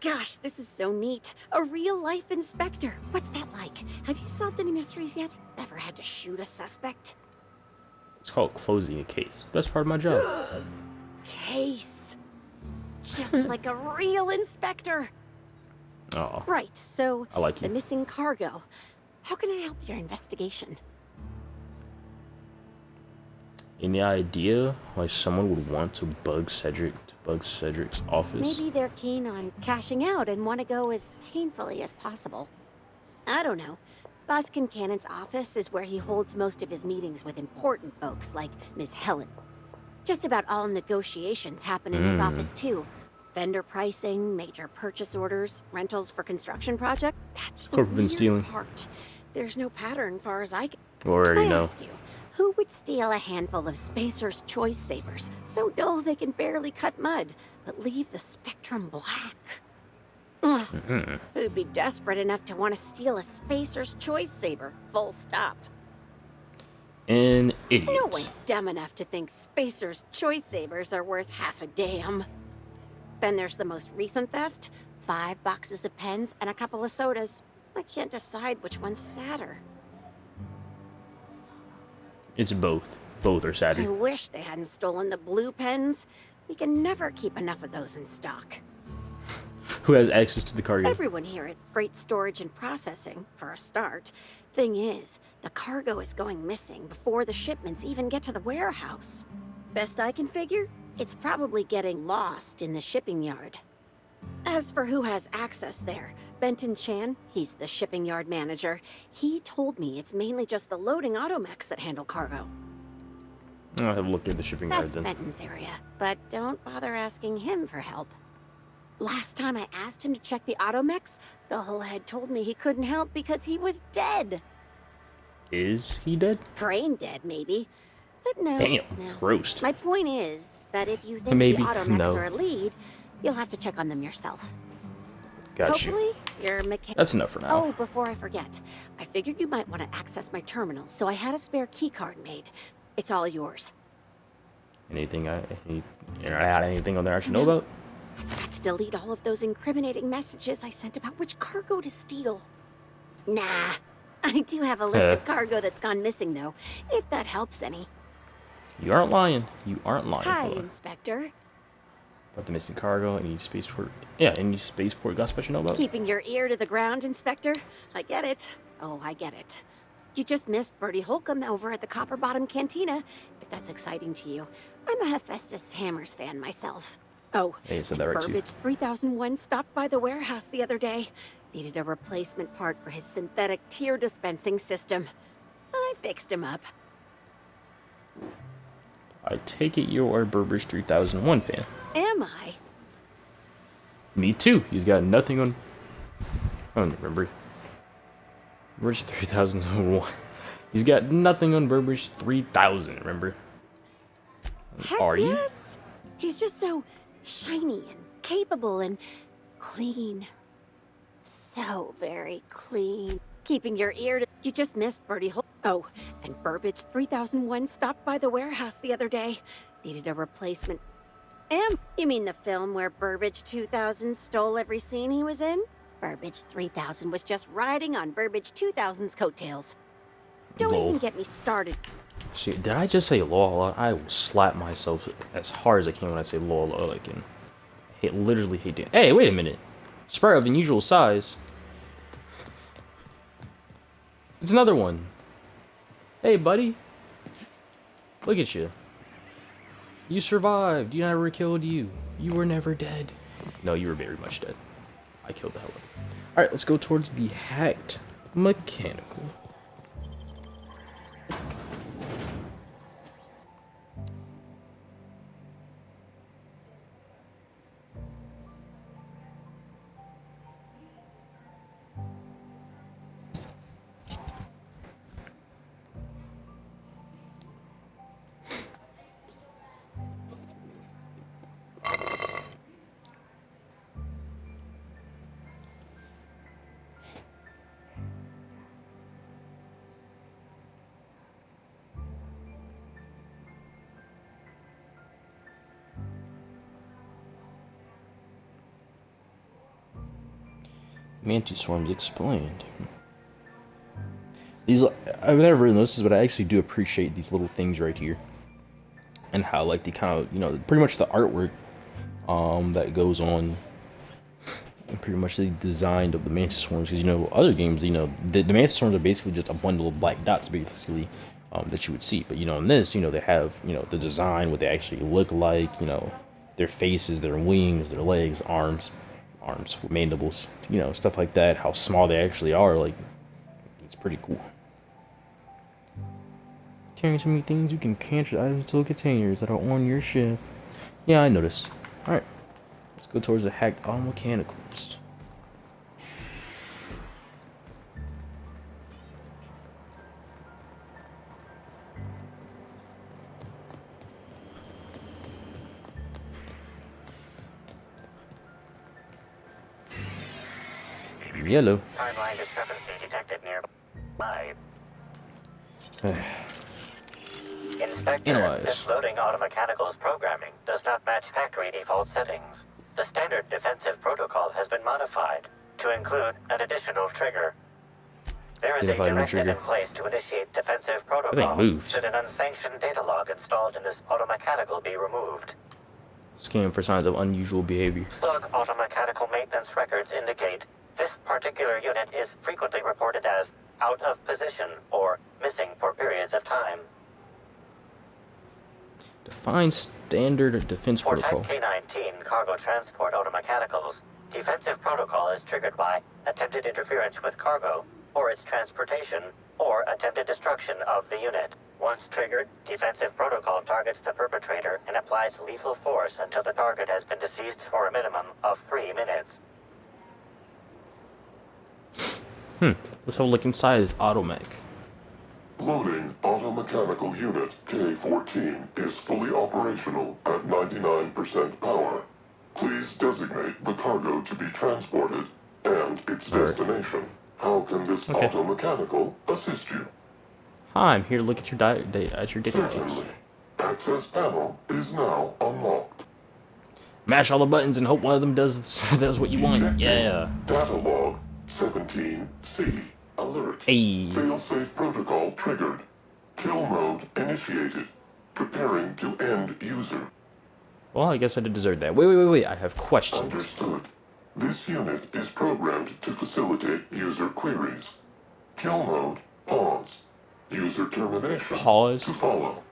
[SPEAKER 3] Gosh, this is so neat. A real-life inspector. What's that like? Have you solved any mysteries yet? Ever had to shoot a suspect?
[SPEAKER 1] It's called closing a case. That's part of my job.
[SPEAKER 3] Case. Just like a real inspector.
[SPEAKER 1] Oh.
[SPEAKER 3] Right, so
[SPEAKER 1] I like you.
[SPEAKER 3] The missing cargo. How can I help your investigation?
[SPEAKER 1] Any idea why someone would want to bug Cedric's office?
[SPEAKER 3] Maybe they're keen on cashing out and want to go as painfully as possible. I don't know. Boss Kincannon's office is where he holds most of his meetings with important folks like Miss Helen. Just about all negotiations happen in his office too. Vendor pricing, major purchase orders, rentals for construction project. That's the weird part. There's no pattern far as I can.
[SPEAKER 1] Already know.
[SPEAKER 3] Ask you, who would steal a handful of Spacer's Choice Sabers, so dull they can barely cut mud, but leave the spectrum black? Ugh. Who'd be desperate enough to want to steal a Spacer's Choice Saber, full stop?
[SPEAKER 1] An idiot.
[SPEAKER 3] No one's dumb enough to think Spacer's Choice Sabers are worth half a damn. Then there's the most recent theft. 5 boxes of pens and a couple of sodas. I can't decide which one's sadder.
[SPEAKER 1] It's both. Both are sadder.
[SPEAKER 3] I wish they hadn't stolen the blue pens. We can never keep enough of those in stock.
[SPEAKER 1] Who has access to the cargo?
[SPEAKER 3] Everyone here at Freight Storage and Processing, for a start. Thing is, the cargo is going missing before the shipments even get to the warehouse. Best I can figure, it's probably getting lost in the shipping yard. As for who has access there, Benton Chan, he's the shipping yard manager, he told me it's mainly just the loading automechs that handle cargo.
[SPEAKER 1] I'll have a look at the shipping yard
[SPEAKER 3] That's
[SPEAKER 1] then.
[SPEAKER 3] Benton's area, but don't bother asking him for help. Last time I asked him to check the automechs, the whole head told me he couldn't help because he was dead.
[SPEAKER 1] Is he dead?
[SPEAKER 3] Brain dead, maybe. But no.
[SPEAKER 1] Damn,
[SPEAKER 3] no.
[SPEAKER 1] roast.
[SPEAKER 3] My point is that if you think
[SPEAKER 1] Maybe,
[SPEAKER 3] the automechs
[SPEAKER 1] no.
[SPEAKER 3] are a lead, you'll have to check on them yourself.
[SPEAKER 1] Got you.
[SPEAKER 3] Hopefully, your mechanic.
[SPEAKER 1] That's enough for now.
[SPEAKER 3] Oh, before I forget, I figured you might want to access my terminal, so I had a spare keycard made. It's all yours.
[SPEAKER 1] Anything anything on there I should know about?
[SPEAKER 3] I forgot to delete all of those incriminating messages I sent about which cargo to steal. Nah. I do have a list of cargo that's gone missing, though, if that helps any.
[SPEAKER 1] You aren't lying. You aren't lying.
[SPEAKER 3] Hi,
[SPEAKER 1] Hold on.
[SPEAKER 3] Inspector.
[SPEAKER 1] About the missing cargo, any spaceport. Yeah, any spaceport gossip I should know about?
[SPEAKER 3] Keeping your ear to the ground, Inspector? I get it. Oh, I get it. You just missed Bertie Holcomb over at the Copper Bottom Cantina, if that's exciting to you. I'm a Hephaestus Hammers fan myself. Oh,
[SPEAKER 1] Hey, you said that right too.
[SPEAKER 3] Burbage 3001 stopped by the warehouse the other day. Needed a replacement part for his synthetic tear dispensing system. I fixed him up.
[SPEAKER 1] I take it you're a Burbage 3001 fan.
[SPEAKER 3] Am I?
[SPEAKER 1] Me too. He's got nothing on. I don't remember. Burbage 3001. He's got nothing on Burbage 3000. Remember?
[SPEAKER 3] Heck
[SPEAKER 1] Are you?
[SPEAKER 3] yes. He's just so shiny and capable and clean. So very clean. Keeping your ear to... You just missed Bertie Oh, and Burbage 3001 stopped by the warehouse the other day. Needed a replacement. You mean the film where Burbage 2000 stole every scene he was in? Burbage 3000 was just riding on Burbage 2000's coattails. Don't
[SPEAKER 1] Lol.
[SPEAKER 3] even get me started.
[SPEAKER 1] Shit, did I just say lol a lot? I will slap myself as hard as I can when I say lol. Like, and literally hate it. Hey, wait a minute. Sprite of unusual size. It's another one. Hey, buddy. Look at you. You survived. You never killed you. You were never dead. No, you were very much dead. I killed the hell out of you. Alright, let's go towards the hacked mechanical. Mantis swarms explained. These, I've never really noticed this, but I actually do appreciate these little things right here, and how like the kind of, you know, pretty much the artwork that goes on, and pretty much the design of the mantis swarms. Because, you know, other games, you know, the mantis swarms are basically just a bundle of black dots, basically, that you would see. But, you know, in this, you know, they have, you know, the design, what they actually look like, you know, their faces, their wings, their legs, arms, mandibles, you know, stuff like that, how small they actually are. Like, it's pretty cool. Carrying so many things, you can capture items to containers that are on your ship. Yeah, I noticed. Alright, let's go towards the hacked auto mechanicals. Yellow.
[SPEAKER 5] Timeline discrepancy detected nearby. Inspector,
[SPEAKER 1] Analyze.
[SPEAKER 5] this loading automechanicals programming does not match factory default settings. The standard defensive protocol has been modified to include an additional trigger. There is a
[SPEAKER 1] Identify new
[SPEAKER 5] directive
[SPEAKER 1] trigger.
[SPEAKER 5] in place to initiate defensive protocol
[SPEAKER 1] moved.
[SPEAKER 5] should an unsanctioned data log installed in this automechanical be removed.
[SPEAKER 1] Scan for signs of unusual behavior.
[SPEAKER 5] Slug automechanical maintenance records indicate this particular unit is frequently reported as out of position or missing for periods of time.
[SPEAKER 1] Define standard of defense
[SPEAKER 5] For
[SPEAKER 1] protocol.
[SPEAKER 5] Type K-19 cargo transport automechanicals, defensive protocol is triggered by attempted interference with cargo, or its transportation, or attempted destruction of the unit. Once triggered, defensive protocol targets the perpetrator and applies lethal force until the target has been deceased for a minimum of 3 minutes.
[SPEAKER 1] Let's have a look inside this automech.
[SPEAKER 10] Loading automechanical unit K-14 is fully operational at 99% power. Please designate the cargo to be transported and its destination. How can this automechanical assist you?
[SPEAKER 1] Hi, I'm here to look at your data logs.
[SPEAKER 10] Certainly. Access panel is now unlocked.
[SPEAKER 1] Mash all the buttons and hope one of them does what you want.
[SPEAKER 10] Ejecting
[SPEAKER 1] Yeah.
[SPEAKER 10] Data log 17C. Alert.
[SPEAKER 1] Hey.
[SPEAKER 10] Failsafe protocol triggered. Kill mode initiated. Preparing to end user.
[SPEAKER 1] Well, I guess I did deserve that. Wait. I have questions.
[SPEAKER 10] Understood. This unit is programmed to facilitate user queries. Kill mode pause. User termination
[SPEAKER 1] Pause.
[SPEAKER 10] to follow.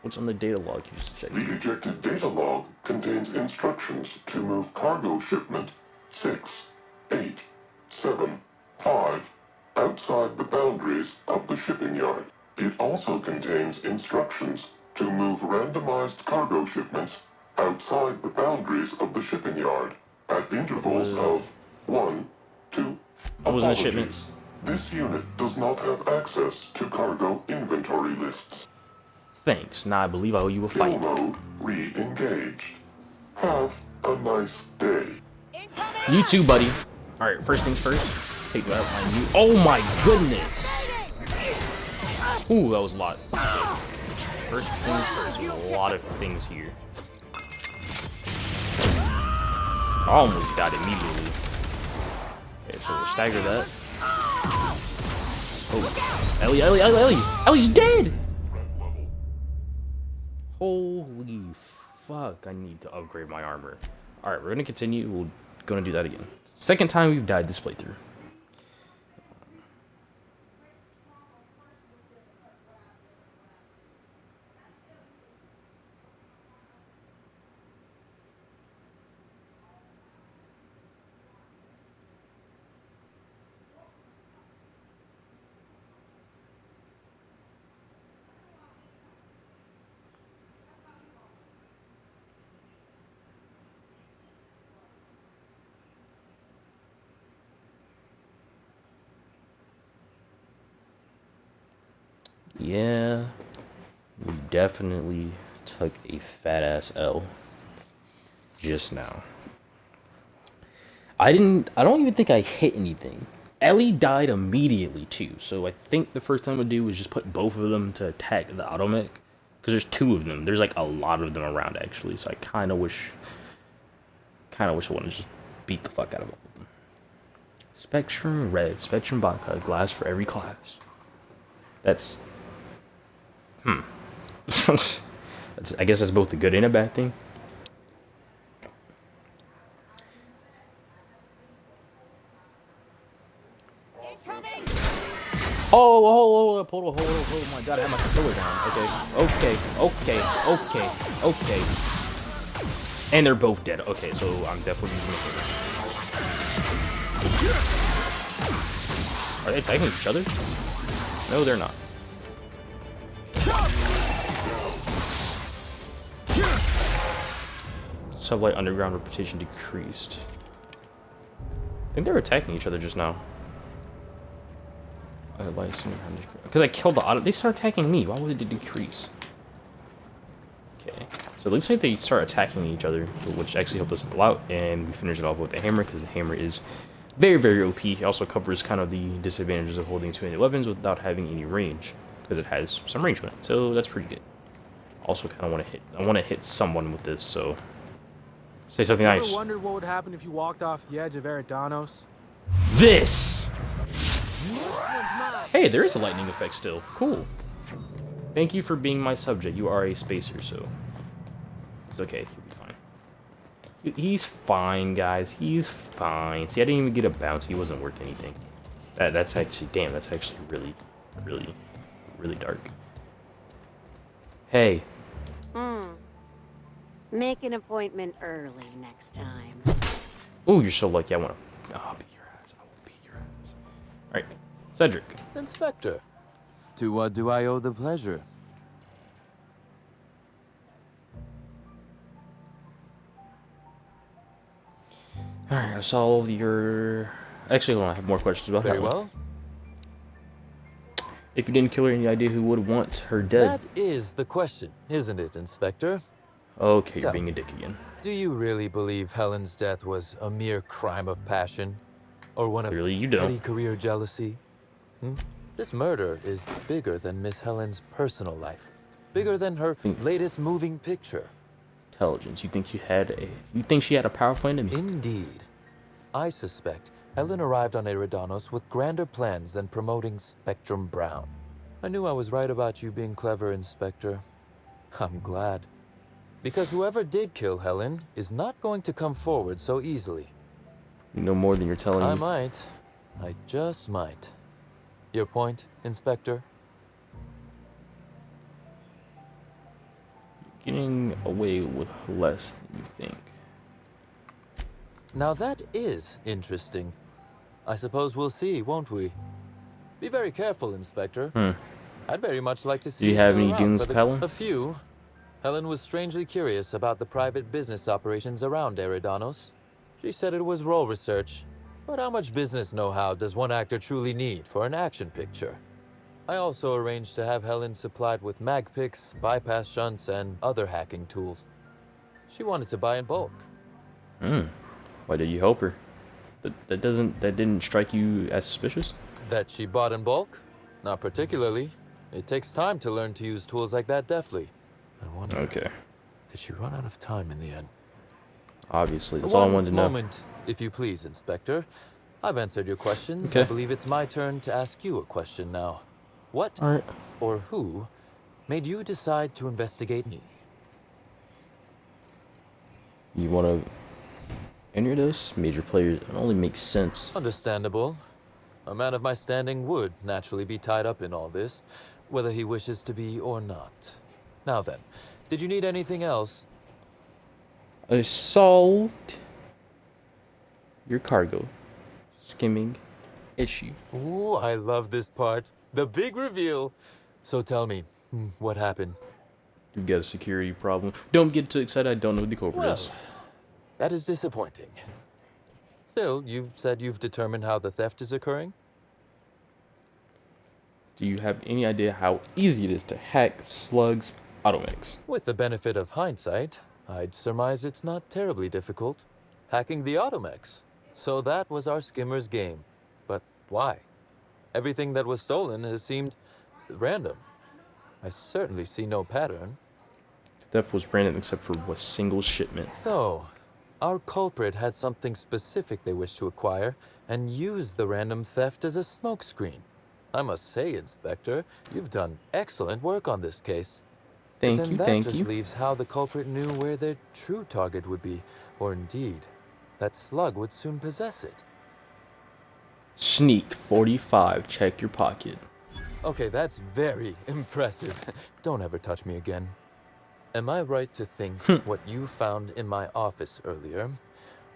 [SPEAKER 1] What's on the data log you just checked?
[SPEAKER 10] The ejected data log contains instructions to move cargo shipment 6, 8, 7, 5 outside the boundaries of the shipping yard. It also contains instructions to move randomized cargo shipments outside the boundaries of the shipping yard at intervals of 1, 2.
[SPEAKER 1] What was that shipment?
[SPEAKER 10] This unit does not have access to cargo inventory lists.
[SPEAKER 1] Thanks. Now I believe I owe you a
[SPEAKER 10] Kill
[SPEAKER 1] fight.
[SPEAKER 10] mode re-engaged. Have a nice day.
[SPEAKER 1] You too, buddy. Alright, first things first. Take that on you. Oh my goodness! Ooh, that was a lot. First things first. A lot of things here. I almost died immediately. Okay, so we'll stagger that. Oh, Ellie's dead! Holy fuck, I need to upgrade my armor. Alright, we're gonna continue. We're gonna do that again. Second time we've died this playthrough. Yeah, we definitely took a fat ass L just now. I don't even think I hit anything. Ellie died immediately too, so I think the first thing I'm gonna do is just put both of them to attack the automech. Because there's two of them. There's like a lot of them around actually, so I kinda wish I wanted to just beat the fuck out of all of them. Spectrum Red, Spectrum Vodka, glass for every class. That's I guess that's both a good and a bad thing. Oh, hold my god, I have my controller down. Okay. And they're both dead. Okay, so I'm definitely using the Are they attacking each other? No, they're not. Sublight underground reputation decreased. I think they were attacking each other just now. Because I killed the auto. They start attacking me. Why would it decrease? Okay. So it looks like they start attacking each other, which actually helped us a lot. And we finish it off with the hammer, because the hammer is very, very OP. It also covers kind of the disadvantages of holding two-handed weapons without having any range, because it has some range with it. So that's pretty good. Also kind of want to hit someone with this, so say something nice.
[SPEAKER 2] Ever wondered what would happen if you walked off the edge of Eridanos?
[SPEAKER 1] This! Hey, there is a lightning effect still. Cool. Thank you for being my subject. You are a spacer, so It's okay. He'll be fine. He's fine, guys. He's fine. See, I didn't even get a bounce. He wasn't worth anything. That's actually, damn, that's actually really, really, really dark. Hey.
[SPEAKER 3] Make an appointment early next time.
[SPEAKER 1] Oh, you're so lucky. I'll beat your ass. I will beat your ass. Alright. Cedric.
[SPEAKER 6] Inspector, to what do I owe the pleasure?
[SPEAKER 1] Alright, I saw all of your... Actually, hold on, I have more questions about
[SPEAKER 6] Very
[SPEAKER 1] Helen.
[SPEAKER 6] well.
[SPEAKER 1] If you didn't kill her, any idea who would want her dead?
[SPEAKER 6] That is the question, isn't it, Inspector?
[SPEAKER 1] Okay, you're
[SPEAKER 6] Tell
[SPEAKER 1] being a dick again.
[SPEAKER 6] Do you really believe Helen's death was a mere crime of passion? Or one of
[SPEAKER 1] Clearly you don't.
[SPEAKER 6] petty career jealousy? This murder is bigger than Miss Helen's personal life. Bigger than her latest moving picture.
[SPEAKER 1] Intelligence. You think she had a powerful enemy?
[SPEAKER 6] Indeed. I suspect Helen arrived on Eridanos with grander plans than promoting Spectrum Brown. I knew I was right about you being clever, Inspector. I'm glad. Because whoever did kill Helen is not going to come forward so easily.
[SPEAKER 1] You know more than you're telling me.
[SPEAKER 6] I might. I just might. Your point, Inspector?
[SPEAKER 1] Getting away with less than you think.
[SPEAKER 6] Now that is interesting. I suppose we'll see, won't we? Be very careful, Inspector. I'd very much like to see
[SPEAKER 1] Do you have
[SPEAKER 6] still
[SPEAKER 1] any
[SPEAKER 6] around
[SPEAKER 1] dealings
[SPEAKER 6] for
[SPEAKER 1] with Helen?
[SPEAKER 6] A few. Helen was strangely curious about the private business operations around Eridanos. She said it was role research. But how much business know-how does one actor truly need for an action picture? I also arranged to have Helen supplied with mag picks, bypass shunts, and other hacking tools. She wanted to buy in bulk.
[SPEAKER 1] Why did you help her? That didn't strike you as suspicious?
[SPEAKER 6] That she bought in bulk? Not particularly. It takes time to learn to use tools like that deftly. I wonder,
[SPEAKER 1] Okay.
[SPEAKER 6] did she run out of time in the end?
[SPEAKER 1] Obviously, that's all I wanted to know.
[SPEAKER 6] One moment, if you please, Inspector. I've answered your questions.
[SPEAKER 1] Okay.
[SPEAKER 6] I believe it's my turn to ask you a question now. What
[SPEAKER 1] Alright.
[SPEAKER 6] or who made you decide to investigate me?
[SPEAKER 1] You want to enter this? Major players, it only makes sense.
[SPEAKER 6] Understandable. A man of my standing would naturally be tied up in all this, whether he wishes to be or not. Now then, did you need anything else?
[SPEAKER 1] Assault your cargo. Skimming issue.
[SPEAKER 6] Ooh, I love this part. The big reveal. So tell me, what happened?
[SPEAKER 1] You got a security problem. Don't get too excited. I don't know who the culprit is.
[SPEAKER 6] Well, that is disappointing. Still, you said you've determined how the theft is occurring?
[SPEAKER 1] Do you have any idea how easy it is to hack Slug's Automex?
[SPEAKER 6] With the benefit of hindsight, I'd surmise it's not terribly difficult. Hacking the Automex. So that was our skimmer's game. But why? Everything that was stolen has seemed random. I certainly see no pattern.
[SPEAKER 1] Theft was random except for a single shipment.
[SPEAKER 6] So, our culprit had something specific they wished to acquire and used the random theft as a smokescreen. I must say, Inspector, you've done excellent work on this case.
[SPEAKER 1] Thank
[SPEAKER 6] But
[SPEAKER 1] you,
[SPEAKER 6] then
[SPEAKER 1] thank
[SPEAKER 6] that
[SPEAKER 1] you.
[SPEAKER 6] just leaves how the culprit knew where their true target would be, or indeed, that Slug would soon possess it.
[SPEAKER 1] Sneak 45. Check your pocket.
[SPEAKER 6] Okay, that's very impressive. Don't ever touch me again. Am I right to think what you found in my office earlier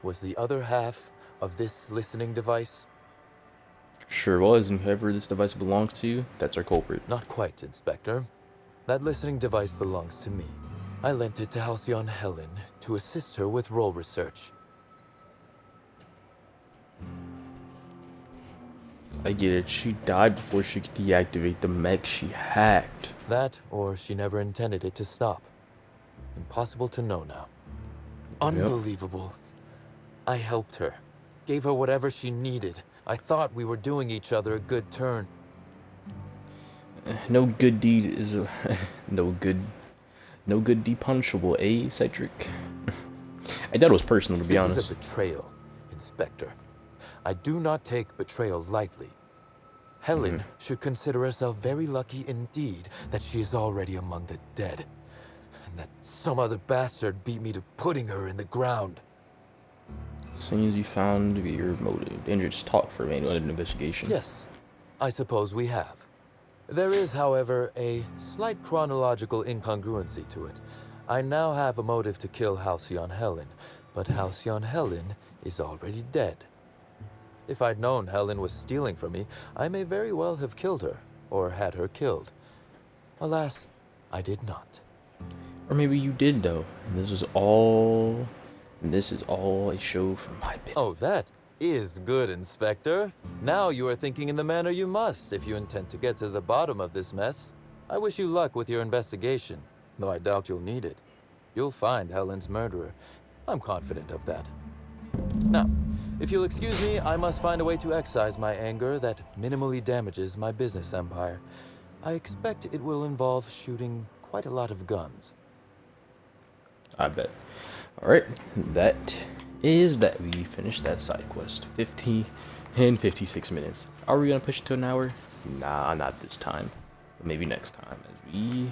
[SPEAKER 6] was the other half of this listening device?
[SPEAKER 1] Sure was, and whoever this device belongs to, that's our culprit.
[SPEAKER 6] Not quite, Inspector. That listening device belongs to me. I lent it to Halcyon Helen to assist her with role research.
[SPEAKER 1] I get it. She died before she could deactivate the mech she hacked.
[SPEAKER 6] That, or she never intended it to stop. Impossible to know now. Unbelievable. I helped her. Gave her whatever she needed. I thought we were doing each other a good turn.
[SPEAKER 1] No good deed is no good deed punishable, eh, Cedric? I thought it was personal, to be honest.
[SPEAKER 6] This is a betrayal, Inspector. I do not take betrayal lightly. Helen should consider herself very lucky indeed that she is already among the dead. And that some other bastard beat me to putting her in the ground.
[SPEAKER 1] As soon as you found your motive, dangerous talk for manual investigation.
[SPEAKER 6] Yes, I suppose we have. There is, however, a slight chronological incongruency to it. I now have a motive to kill Halcyon Helen, but Halcyon Helen is already dead. If I'd known Helen was stealing from me, I may very well have killed her, or had her killed. Alas, I did not.
[SPEAKER 1] Or maybe you did, though. And this is all a show for my bit.
[SPEAKER 6] Oh, that is good, Inspector. Now you are thinking in the manner you must if you intend to get to the bottom of this mess. I wish you luck with your investigation, though I doubt you'll need it. You'll find Helen's murderer. I'm confident of that. Now, if you'll excuse me, I must find a way to excise my anger that minimally damages my business empire. I expect it will involve shooting quite a lot of guns.
[SPEAKER 1] I bet. Alright, that is that. We finished that side quest. 50 and 56 minutes. Are we gonna push it to an hour? Nah, not this time. But maybe next time. As we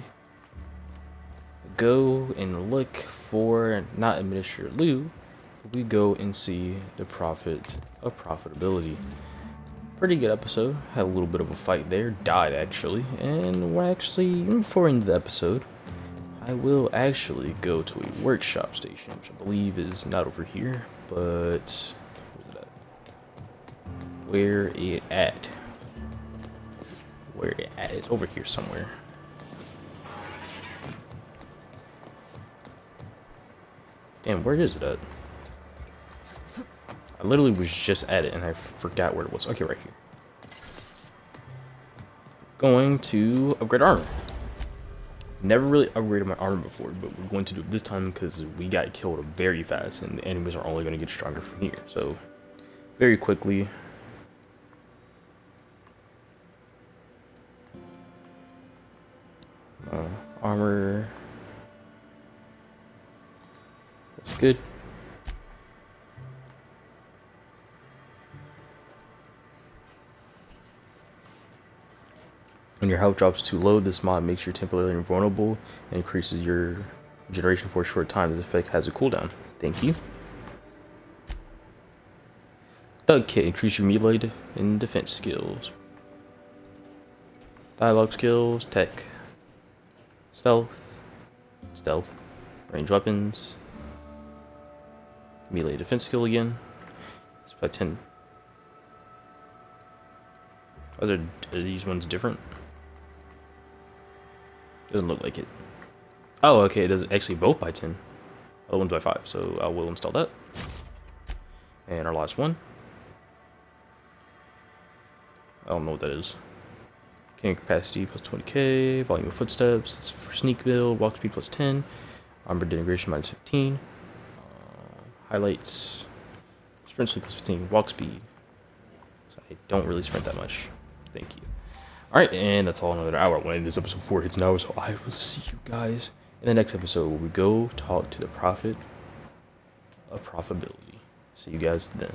[SPEAKER 1] go and look for, not Administrator Lou, but we go and see the Prophet of Profitability. Pretty good episode. Had a little bit of a fight there. Died, actually. And we're actually, before end of the episode, I will actually go to a workshop station, which I believe is not over here, but where it at? Where it at? It's over here somewhere. Damn, where is it at? I literally was just at it and I forgot where it was. Okay, right here. Going to upgrade armor. Never really upgraded my armor before, but we're going to do it this time because we got killed very fast and the enemies are only going to get stronger from here. So, very quickly. Armor. That's good. When your health drops too low, this mod makes you temporarily invulnerable and increases your generation for a short time. This effect has a cooldown. Thank you. Thug Kit, increase your melee and defense skills. Dialogue skills, tech, stealth, range weapons, melee defense skill again. It's by 10. Are these ones different? Doesn't look like it. Oh, okay, it does actually both by 10. Other one's by 5, so I will install that. And our last one. I don't know what that is. Carrying capacity plus 20k, volume of footsteps, that's for sneak build, walk speed plus 10, armor denigration minus 15, highlights, sprint speed plus 15, walk speed. So I don't really sprint that much. Thank you. Alright, and that's all in another hour. When this episode 4 hits an hour, so I will see you guys in the next episode where we go talk to the Prophet of Profitability. See you guys then.